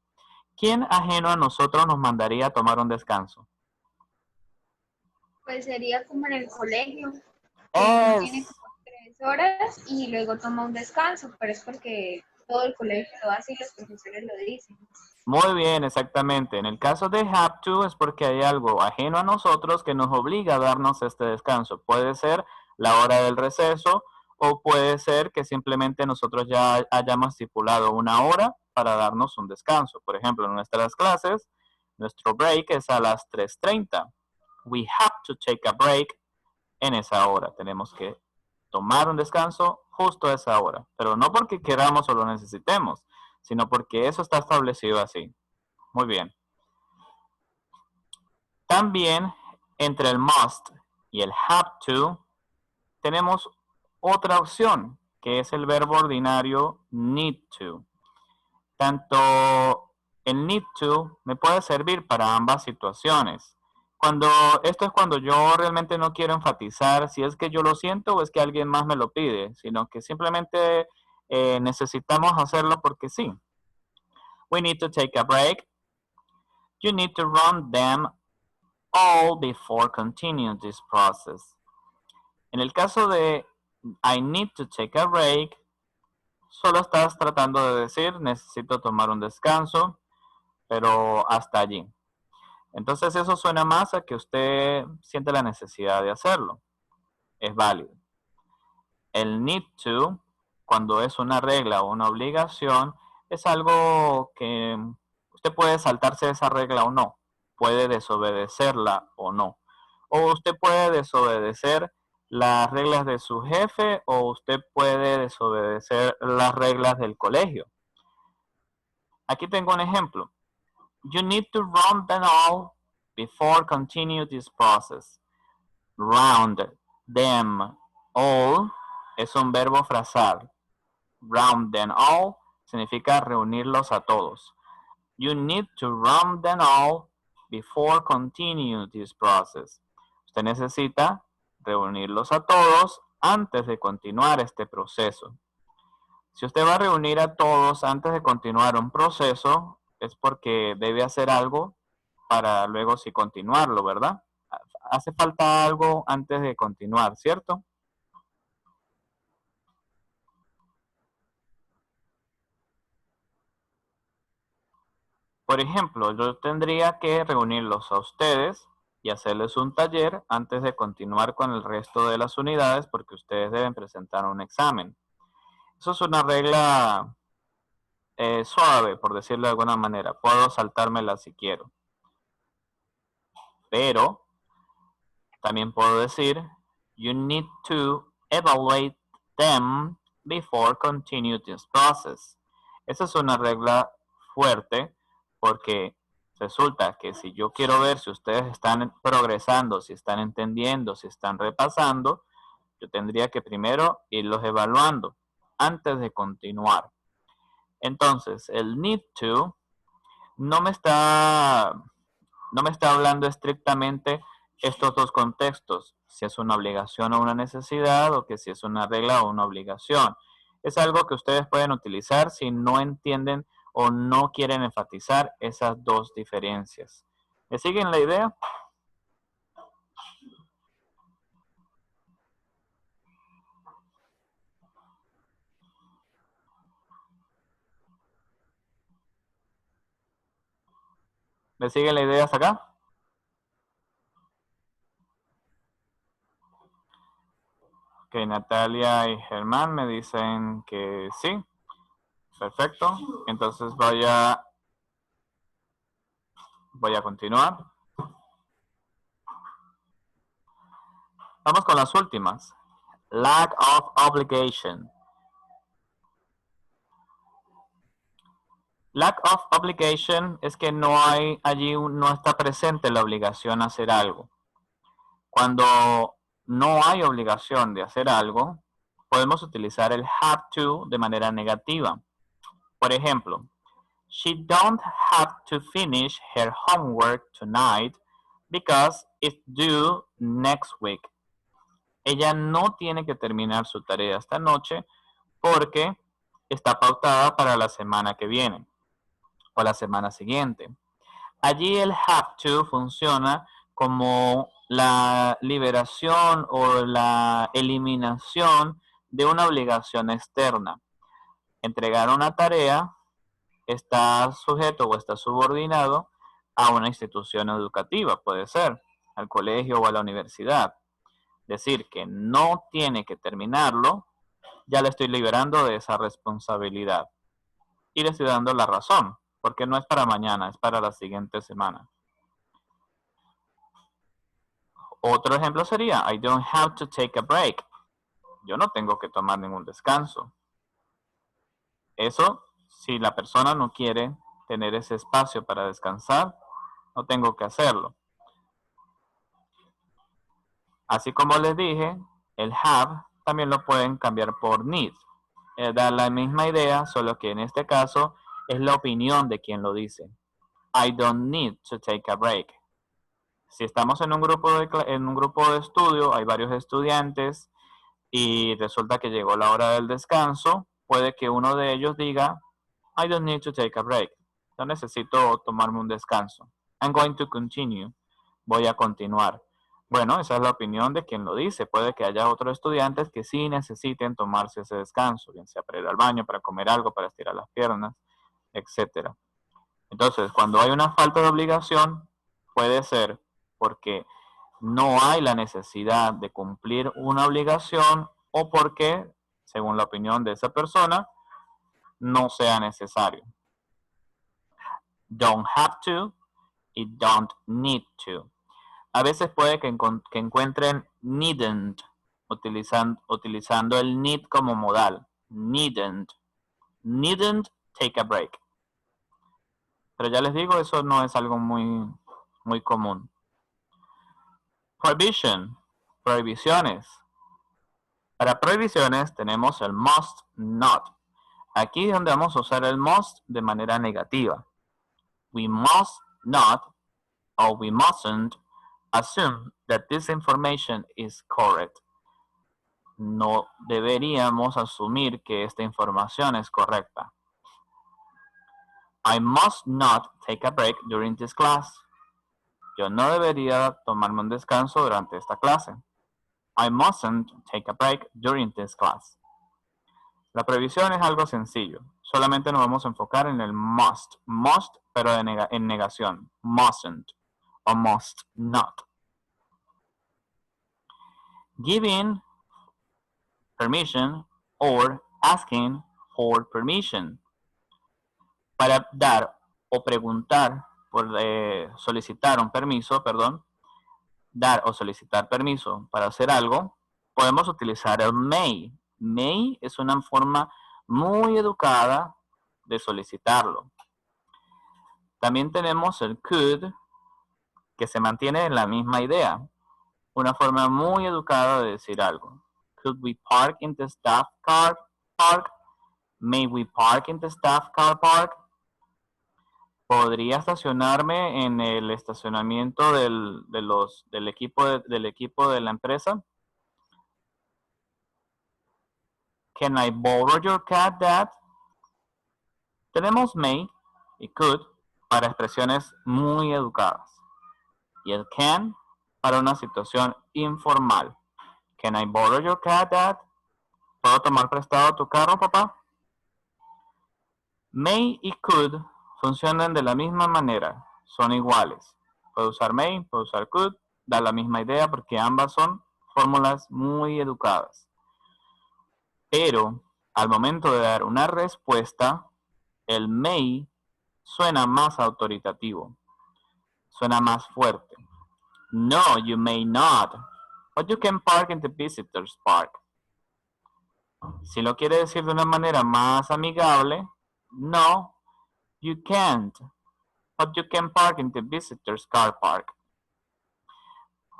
¿Quién ajeno a nosotros nos mandaría a tomar un descanso? Pues sería como en el colegio, que uno tiene Es como 3 horas y luego toma un descanso, pero es porque todo el colegio lo hace y los profesores lo dicen. muy bien, exactamente. En el caso de have to es porque hay algo ajeno a nosotros que nos obliga a darnos este descanso. Puede ser la hora del receso o puede ser que simplemente nosotros ya hayamos estipulado una hora para darnos un descanso. Por ejemplo, en nuestras clases, nuestro break es a las 3:30. We have to take a break en esa hora. Tenemos que tomar un descanso justo a esa hora, pero no porque queramos o lo necesitemos, sino porque eso está establecido así. Muy bien. También entre el must y el have to tenemos otra opción, que es el verbo ordinario need to. Tanto el need to me puede servir para ambas situaciones. Esto es cuando yo realmente no quiero enfatizar si es que yo lo siento o es que alguien más me lo pide, sino que simplemente necesitamos hacerlo porque sí. We need to take a break. You need to run them all before continuing this process. En el caso de I need to take a break, solo estás tratando de decir necesito tomar un descanso, pero hasta allí. Entonces eso suena más a que usted siente la necesidad de hacerlo. Es válido. El need to, cuando es una regla o una obligación, es algo que usted puede saltarse esa regla o no. Puede desobedecerla o no. O usted puede desobedecer las reglas de su jefe o usted puede desobedecer las reglas del colegio. Aquí tengo un ejemplo. You need to run them all before continue this process. Round them all es un verbo frasal. Round them all significa reunirlos a todos. You need to round them all before continue this process. Usted necesita reunirlos a todos antes de continuar este proceso. Si usted va a reunir a todos antes de continuar un proceso, es porque debe hacer algo para luego sí continuarlo, ¿verdad? Hace falta algo antes de continuar, ¿cierto? Por ejemplo, yo tendría que reunirlos a ustedes y hacerles un taller antes de continuar con el resto de las unidades porque ustedes deben presentar un examen. Eso es una regla suave, por decirlo de alguna manera. Puedo saltármela si quiero. Pero también puedo decir, you need to evaluate them before continue this process. Esa es una regla fuerte porque resulta que si yo quiero ver si ustedes están progresando, si están entendiendo, si están repasando, yo tendría que primero irlos evaluando antes de continuar. Entonces, el need to no me está hablando estrictamente estos dos contextos, si es una obligación o una necesidad, o que si es una regla o una obligación. Es algo que ustedes pueden utilizar si no entienden o no quieren enfatizar esas dos diferencias. ¿Me siguen la idea? ¿Me siguen la idea hasta acá? Ok, Natalia y Germán me dicen que sí. Perfecto. Entonces voy a continuar. Vamos con las últimas. Lack of obligation. Lack of obligation es que no hay allí, no está presente la obligación a hacer algo. Cuando no hay obligación de hacer algo, podemos utilizar el have to de manera negativa. Por ejemplo, she don't have to finish her homework tonight because it's due next week. Ella no tiene que terminar su tarea esta noche porque está pautada para la semana que viene o la semana siguiente. Allí el have to funciona como la liberación o la eliminación de una obligación externa. Entregar una tarea está sujeto o está subordinado a una institución educativa, puede ser al colegio o a la universidad. Decir que no tiene que terminarlo, ya le estoy liberando de esa responsabilidad. Y le estoy dando la razón, porque no es para mañana, es para la siguiente semana. Otro ejemplo sería, I don't have to take a break. Yo no tengo que tomar ningún descanso. Eso, si la persona no quiere tener ese espacio para descansar, no tengo que hacerlo. Así como les dije, el have también lo pueden cambiar por need. Da la misma idea, solo que en este caso es la opinión de quien lo dice. I don't need to take a break. Si estamos en un grupo de estudio, hay varios estudiantes y resulta que llegó la hora del descanso, puede que uno de ellos diga, I don't need to take a break. No necesito tomarme un descanso. I'm going to continue. Voy a continuar. Bueno, esa es la opinión de quien lo dice. Puede que haya otros estudiantes que sí necesiten tomarse ese descanso, bien sea para ir al baño, para comer algo, para estirar las piernas, etc. Entonces, cuando hay una falta de obligación, puede ser porque no hay la necesidad de cumplir una obligación o porque, según la opinión de esa persona, no sea necesario. Don't have to y don't need to. A veces puede que encuentren needn't utilizando el need como modal. Needn't take a break. Pero ya les digo, eso no es algo muy común. Prohibition, prohibiciones. Para prohibiciones tenemos el must not. Aquí es donde vamos a usar el must de manera negativa. We must not or we mustn't assume that this information is correct. No deberíamos asumir que esta información es correcta. I must not take a break during this class. Yo no debería tomarme un descanso durante esta clase. I mustn't take a break during this class. La prohibición es algo sencillo. Solamente nos vamos a enfocar en el must. Must, pero en negación. Mustn't o must not. Giving permission or asking for permission. Para dar o preguntar, por solicitar un permiso, dar o solicitar permiso para hacer algo, podemos utilizar el may. May es una forma muy educada de solicitarlo. También tenemos el could, que se mantiene en la misma idea. Una forma muy educada de decir algo. Could we park in the staff car park? May we park in the staff car park? ¿Podría estacionarme en el estacionamiento del equipo de la empresa? Can I borrow your cat, Dad? Tenemos may y could para expresiones muy educadas. Y el can para una situación informal. Can I borrow your cat, Dad? ¿Puedo tomar prestado tu carro, papá? May y could funcionan de la misma manera, son iguales. Puedo usar may, puedo usar could, da la misma idea porque ambas son fórmulas muy educadas. Pero al momento de dar una respuesta, el may suena más autoritativo, suena más fuerte. No, you may not, but you can park in the visitors park. Si lo quiere decir de una manera más amigable, no, You can't, but you can park in the visitor's car park.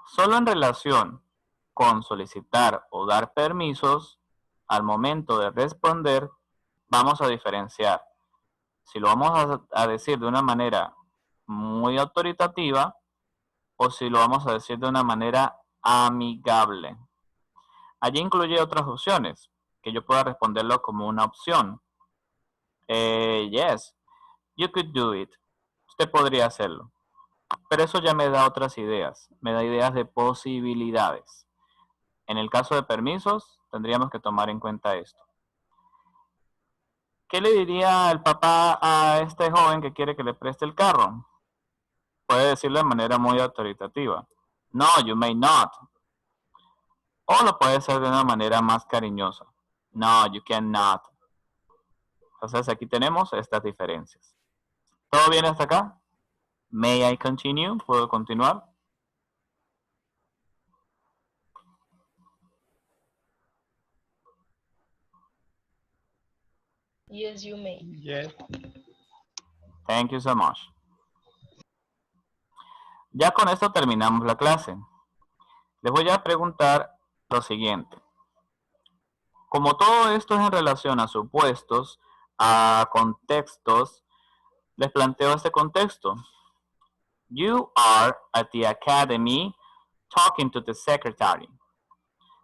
Solo en relación con solicitar o dar permisos, al momento de responder, vamos a diferenciar si lo vamos a decir de una manera muy autoritativa o si lo vamos a decir de una manera amigable. Allí incluye otras opciones, que yo pueda responderlo como una opción. Yes, you could do it. Usted podría hacerlo. Pero eso ya me da otras ideas, me da ideas de posibilidades. En el caso de permisos, tendríamos que tomar en cuenta esto. ¿Qué le diría el papá a este joven que quiere que le preste el carro? Puede decirlo de manera muy autoritativa. No, you may not. O lo puede hacer de una manera más cariñosa. No, you cannot. Entonces aquí tenemos estas diferencias. ¿Todo bien hasta acá? May I continue? ¿Puedo continuar? Yes, you may. Yes. Thank you so much. Ya con esto terminamos la clase. Les voy a preguntar lo siguiente. Como todo esto es en relación a supuestos, a contextos, les planteo este contexto. You are at the academy talking to the secretary.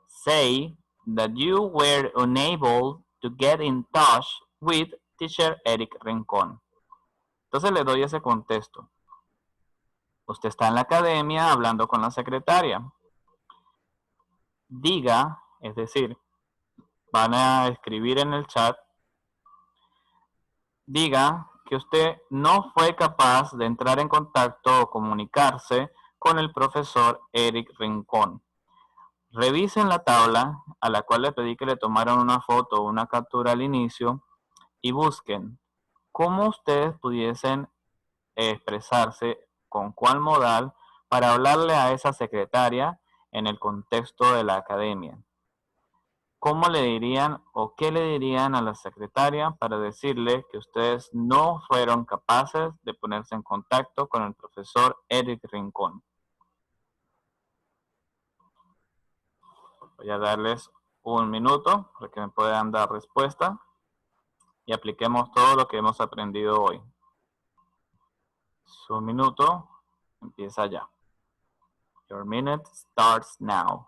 Say that you were unable to get in touch with teacher Eric Rincón. Entonces le doy ese contexto. Usted está en la academia hablando con la secretaria. Diga, es decir, van a escribir en el chat, diga que usted no fue capaz de entrar en contacto o comunicarse con el profesor Eric Rincón. Revisen la tabla a la cual le pedí que le tomaran una foto o una captura al inicio y busquen cómo ustedes pudiesen expresarse, con cuál modal, para hablarle a esa secretaria en el contexto de la academia. ¿Cómo le dirían o qué le dirían a la secretaria para decirle que ustedes no fueron capaces de ponerse en contacto con el profesor Eric Rincón? Voy a darles un minuto para que me puedan dar respuesta y apliquemos todo lo que hemos aprendido hoy. Su minuto empieza ya. Your minute starts now.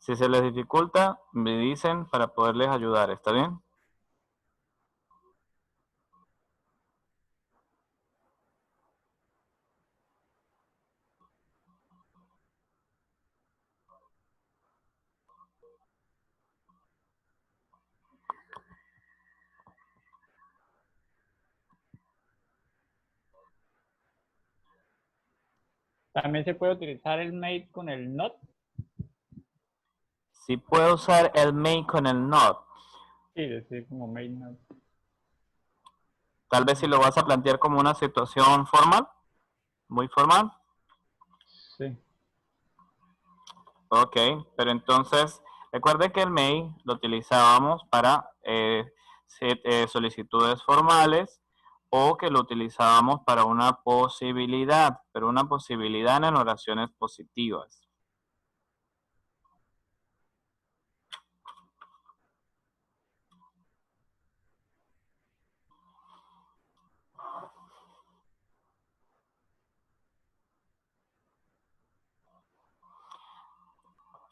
Si se les dificulta, me dicen para poderles ayudar, ¿está bien? También se puede utilizar el may con el not. Si puedo usar el may con el not. Sí, decir como may not. Tal vez si lo vas a plantear como una situación formal, muy formal. Sí. Ok, pero entonces, recuerde que el may lo utilizábamos para solicitudes formales o que lo utilizábamos para una posibilidad, pero una posibilidad en oraciones positivas.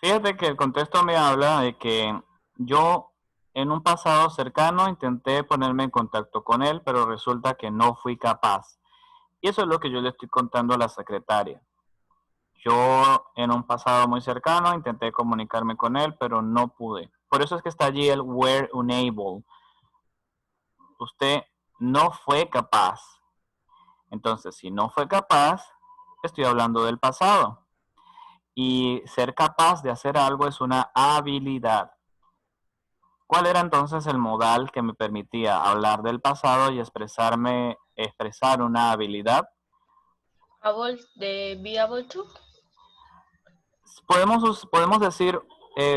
Fíjate que el contexto me habla de que yo en un pasado cercano intenté ponerme en contacto con él, pero resulta que no fui capaz. Y eso es lo que yo le estoy contando a la secretaria. Yo en un pasado muy cercano intenté comunicarme con él, pero no pude. Por eso es que está allí el were unable. Usted no fue capaz. Entonces, si no fue capaz, estoy hablando del pasado. Y ser capaz de hacer algo es una habilidad. ¿Cuál era entonces el modal que me permitía hablar del pasado y expresar una habilidad? Be able to. Podemos decir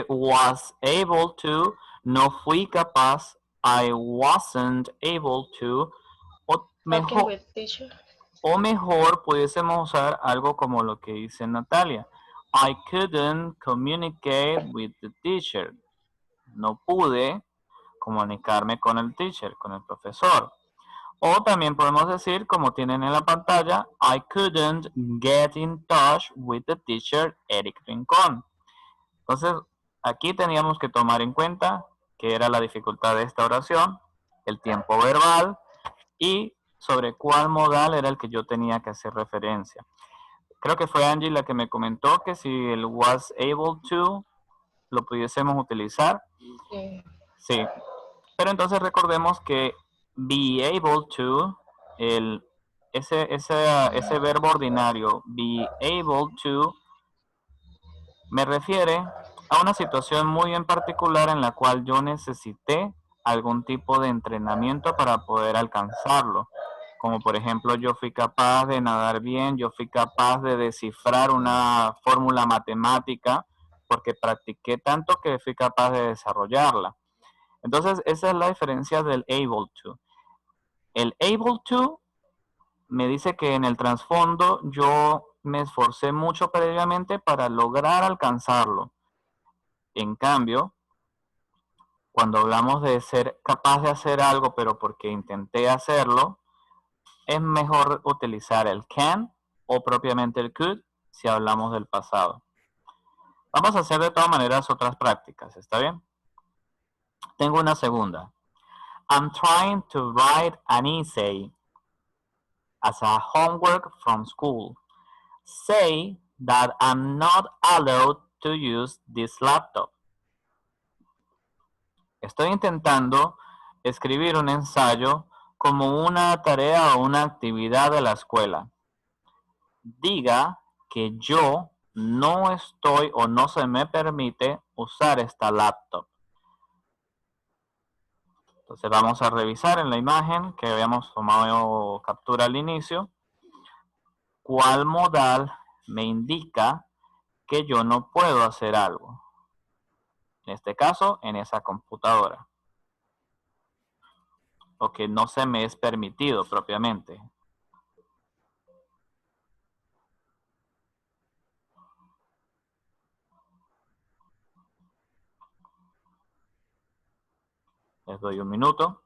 was able to, no fui capaz, I wasn't able to, o Talking mejor, with teacher. pudiésemos usar algo como lo que dice Natalia. I couldn't communicate with the teacher. No pude comunicarme con el teacher, con el profesor. O también podemos decir, como tienen en la pantalla, I couldn't get in touch with the teacher, Eric Rincón. Entonces, aquí teníamos que tomar en cuenta que era la dificultad de esta oración, el tiempo verbal y sobre cuál modal era el que yo tenía que hacer referencia. Creo que fue Angie la que me comentó que si el was able to lo pudiésemos utilizar. Sí. Pero entonces recordemos que be able to, ese verbo ordinario, be able to, me refiere a una situación muy en particular en la cual yo necesité algún tipo de entrenamiento para poder alcanzarlo. Como por ejemplo, yo fui capaz de nadar bien, yo fui capaz de descifrar una fórmula matemática porque practiqué tanto que fui capaz de desarrollarla. Entonces, esa es la diferencia del able to. El able to me dice que en el trasfondo yo me esforcé mucho previamente para lograr alcanzarlo. En cambio, cuando hablamos de ser capaz de hacer algo, pero porque intenté hacerlo, es mejor utilizar el can o propiamente el could si hablamos del pasado. Vamos a hacer de todas maneras otras prácticas, ¿está bien? Tengo una segunda. I'm trying to write an essay as a homework from school. Say that I'm not allowed to use this laptop. Estoy intentando escribir un ensayo como una tarea o una actividad de la escuela. Diga que yo no estoy o no se me permite usar esta laptop. Entonces vamos a revisar en la imagen que habíamos tomado captura al inicio. ¿Cuál modal me indica que yo no puedo hacer algo? En este caso, en esa computadora. O que no se me es permitido propiamente. Les doy un minuto.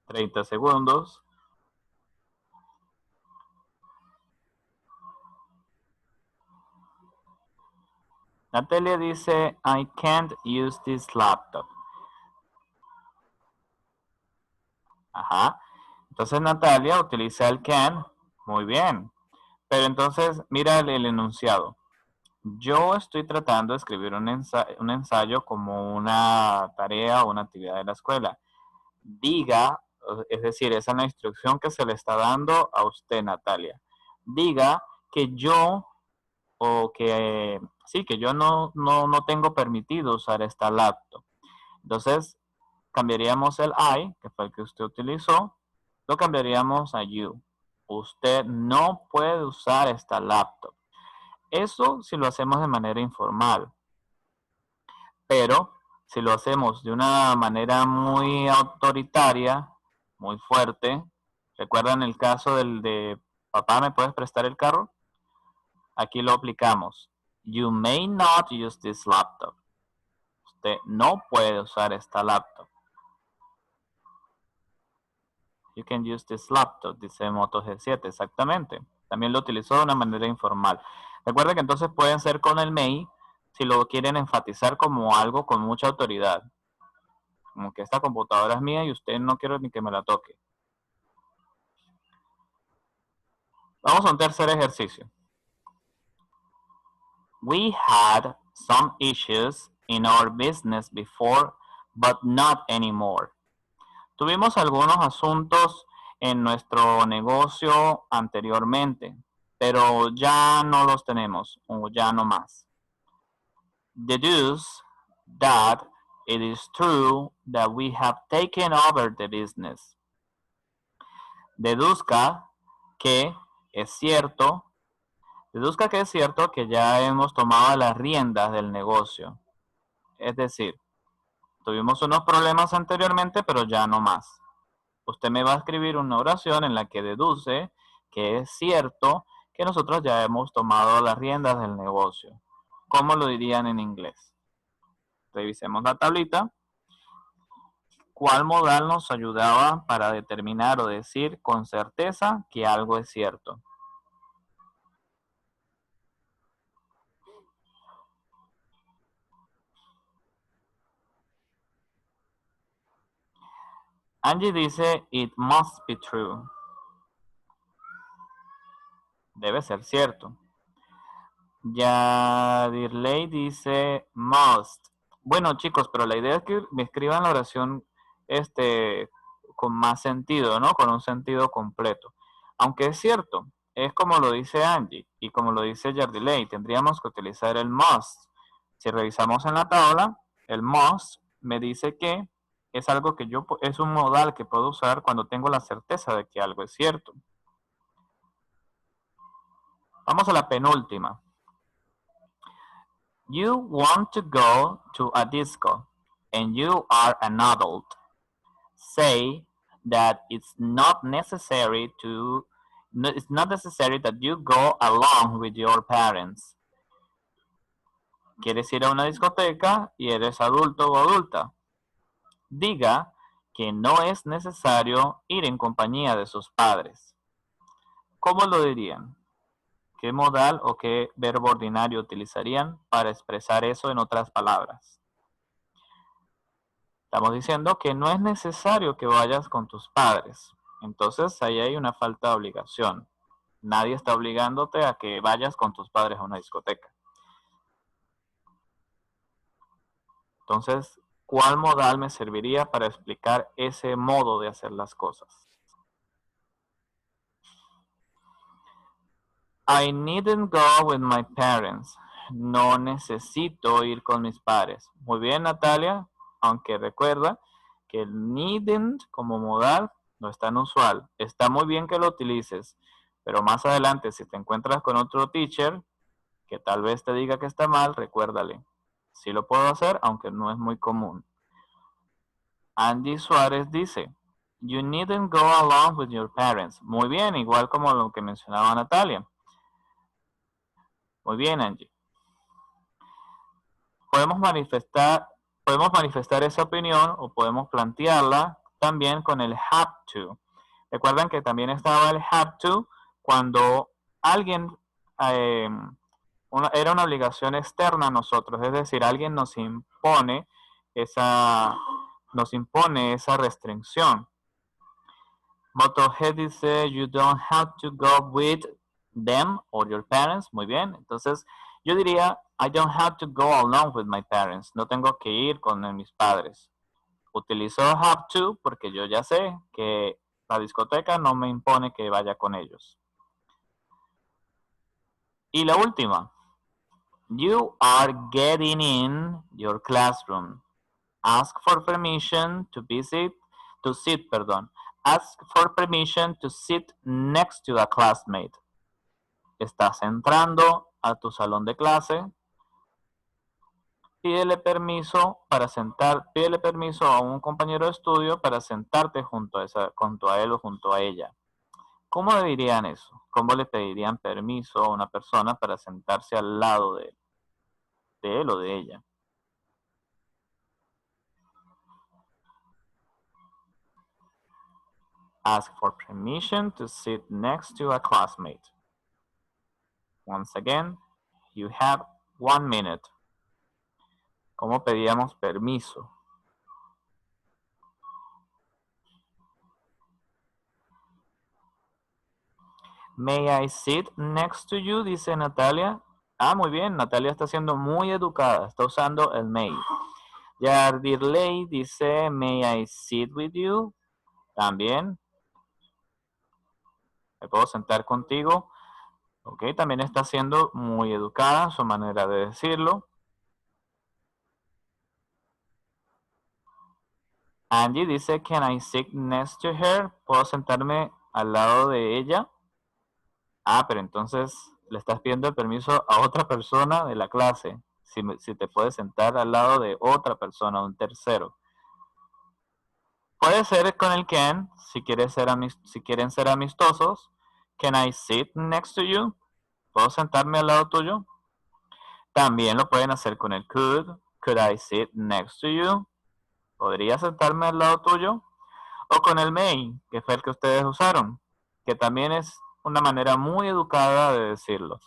$30 segundos. Natalia dice, I can't use this laptop. Ajá. Entonces Natalia utiliza el can. Muy bien. Pero entonces, mira el enunciado. Yo estoy tratando de escribir un ensayo como una tarea o una actividad de la escuela. Diga, es decir, esa es la instrucción que se le está dando a usted, Natalia. Diga que yo o que sí, que yo no tengo permitido usar esta laptop. Entonces, cambiaríamos el I, que fue el que usted utilizó, lo cambiaríamos a you. Usted no puede usar esta laptop. Eso si lo hacemos de manera informal. Pero si lo hacemos de una manera muy autoritaria, muy fuerte, ¿recuerdan el caso del de papá, ¿me puedes prestar el carro? Aquí lo aplicamos. You may not use this laptop. Usted no puede usar esta laptop. You can use this laptop, dice Moto G7, exactamente. También lo utilizó de una manera informal. Recuerden que entonces pueden ser con el may si lo quieren enfatizar como algo con mucha autoridad. Como que esta computadora es mía y usted no quiere ni que me la toque. Vamos a un tercer ejercicio. We had some issues in our business before, but not anymore. Tuvimos algunos asuntos en nuestro negocio anteriormente, pero ya no los tenemos, o ya no más. Deduce that it is true that we have taken over the business. Deduzca que es cierto, que ya hemos tomado las riendas del negocio. Es decir, tuvimos unos problemas anteriormente, pero ya no más. Usted me va a escribir una oración en la que deduce que es cierto que nosotros ya hemos tomado las riendas del negocio. ¿Cómo lo dirían en inglés? Revisemos la tablita. ¿Cuál modal nos ayudaba para determinar o decir con certeza que algo es cierto? Angie dice, it must be true. Debe ser cierto. Yadirley dice, must. Bueno, chicos, pero la idea es que me escriban la oración con más sentido, ¿no? Con un sentido completo. Aunque es cierto, es como lo dice Angie y como lo dice Yadirley, tendríamos que utilizar el must. Si revisamos en la tabla, el must me dice que es algo que es un modal que puedo usar cuando tengo la certeza de que algo es cierto. Vamos a la penúltima. You want to go to a disco and you are an adult. Say that it's not necessary that you go along with your parents. ¿Quieres ir a una discoteca y eres adulto o adulta? Diga que no es necesario ir en compañía de sus padres. ¿Cómo lo dirían? ¿Qué modal o qué verbo ordinario utilizarían para expresar eso en otras palabras? Estamos diciendo que no es necesario que vayas con tus padres. Entonces ahí hay una falta de obligación. Nadie está obligándote a que vayas con tus padres a una discoteca. Entonces, ¿cuál modal me serviría para explicar ese modo de hacer las cosas? I needn't go with my parents. No necesito ir con mis padres. Muy bien, Natalia, aunque recuerda que el needn't como modal no es tan usual. Está muy bien que lo utilices, pero más adelante si te encuentras con otro teacher que tal vez te diga que está mal, recuérdale. Sí lo puedo hacer, aunque no es muy común. Andy Suárez dice, you needn't go along with your parents. Muy bien, igual como lo que mencionaba Natalia. Muy bien, Angie. Podemos manifestar esa opinión o podemos plantearla también con el have to. Recuerden que también estaba el have to cuando alguien era una obligación externa a nosotros, es decir, alguien nos impone esa restricción. Motorhead dice, you don't have to go with them or your parents. Muy bien, entonces yo diría, I don't have to go along with my parents. No tengo que ir con mis padres. Utilizo have to porque yo ya sé que la discoteca no me impone que vaya con ellos. Y la última. You are getting in your classroom. Ask for permission to sit. Ask for permission to sit next to a classmate. Estás entrando a tu salón de clase. Pídele permiso a un compañero de estudio para sentarte junto a él o junto a ella. ¿Cómo dirían eso? ¿Cómo le pedirían permiso a una persona para sentarse al lado de él o de ella? Ask for permission to sit next to a classmate. Once again, you have 1 minute. ¿Cómo pedíamos permiso? May I sit next to you? Dice Natalia. Ah, muy bien. Natalia está siendo muy educada. Está usando el may. Yardirley dice, may I sit with you? También. ¿Me puedo sentar contigo? Ok, también está siendo muy educada en su manera de decirlo. Angie dice, can I sit next to her? ¿Puedo sentarme al lado de ella? Ah, pero entonces le estás pidiendo el permiso a otra persona de la clase. Si te puedes sentar al lado de otra persona, un tercero. Puede ser con el can, si quieren ser amistosos. Can I sit next to you? ¿Puedo sentarme al lado tuyo? También lo pueden hacer con el could. Could I sit next to you? ¿Podría sentarme al lado tuyo? O con el may, que fue el que ustedes usaron, que también es una manera muy educada de decirlo.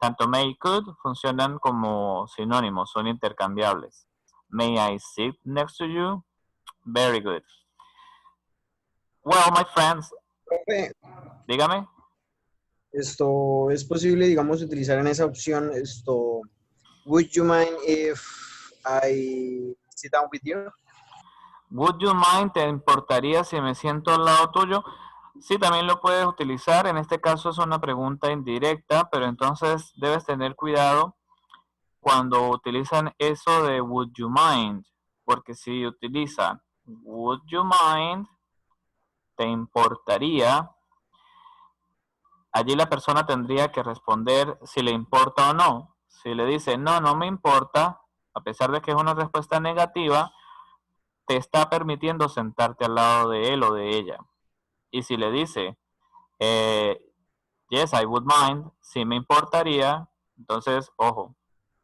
Tanto may y could funcionan como sinónimos, son intercambiables. May I sit next to you? Very good. Well, my friends, Profe, dígame. esto es posible, digamos, utilizar en esa opción esto. Would you mind if I sit down with you? Would you mind? ¿Te importaría si me siento al lado tuyo? Sí, también lo puedes utilizar. En este caso es una pregunta indirecta, pero entonces debes tener cuidado cuando utilizan eso de would you mind, porque si utilizan would you mind, te importaría, allí la persona tendría que responder si le importa o no. Si le dice no, no me importa, a pesar de que es una respuesta negativa, te está permitiendo sentarte al lado de él o de ella. Y si le dice yes, I would mind, si me importaría, entonces, ojo,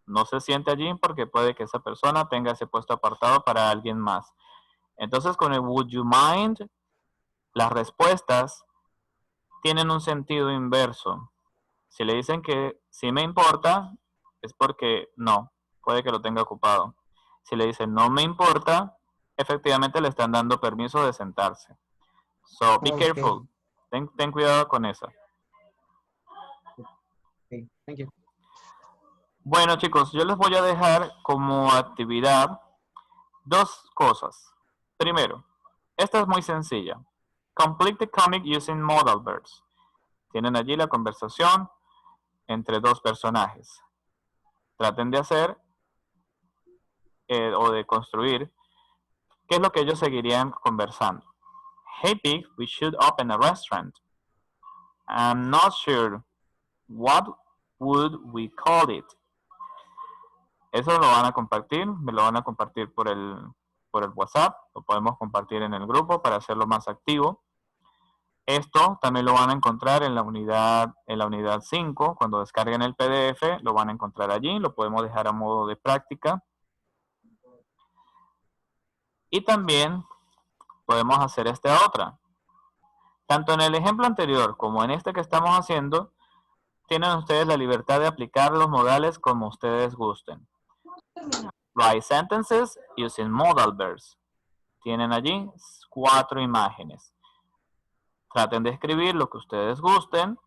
no se siente allí porque puede que esa persona tenga ese puesto apartado para alguien más. Entonces, con el would you mind, las respuestas tienen un sentido inverso. Si le dicen que sí me importa, es porque no, puede que lo tenga ocupado. Si le dicen no me importa, efectivamente le están dando permiso de sentarse. So, be Okay. careful. Ten cuidado con eso. Okay, thank you. Bueno, chicos, yo les voy a dejar como actividad dos cosas. Primero, esta es muy sencilla. Complete the comic using modal verbs. Tienen allí la conversación entre dos personajes. Traten de hacer o de construir qué es lo que ellos seguirían conversando. Hey Pig, we should open a restaurant. I'm not sure. What would we call it? Eso lo van a compartir, me lo van a compartir por el WhatsApp, lo podemos compartir en el grupo para hacerlo más activo. Esto también lo van a encontrar en la unidad 5, cuando descarguen el PDF, lo van a encontrar allí, lo podemos dejar a modo de práctica. Y también podemos hacer esta otra. Tanto en el ejemplo anterior como en este que estamos haciendo, tienen ustedes la libertad de aplicar los modales como ustedes gusten. Write sentences using modal verbs. Tienen allí 4 imágenes. Traten de escribir lo que ustedes gusten,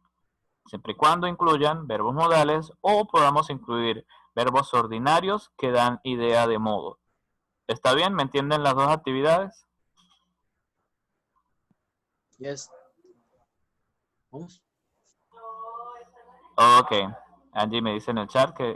siempre y cuando incluyan verbos modales o podamos incluir verbos ordinarios que dan idea de modo. ¿Está bien? ¿Me entienden las dos actividades? Yes. Vamos. Ok. Angie me dice en el chat que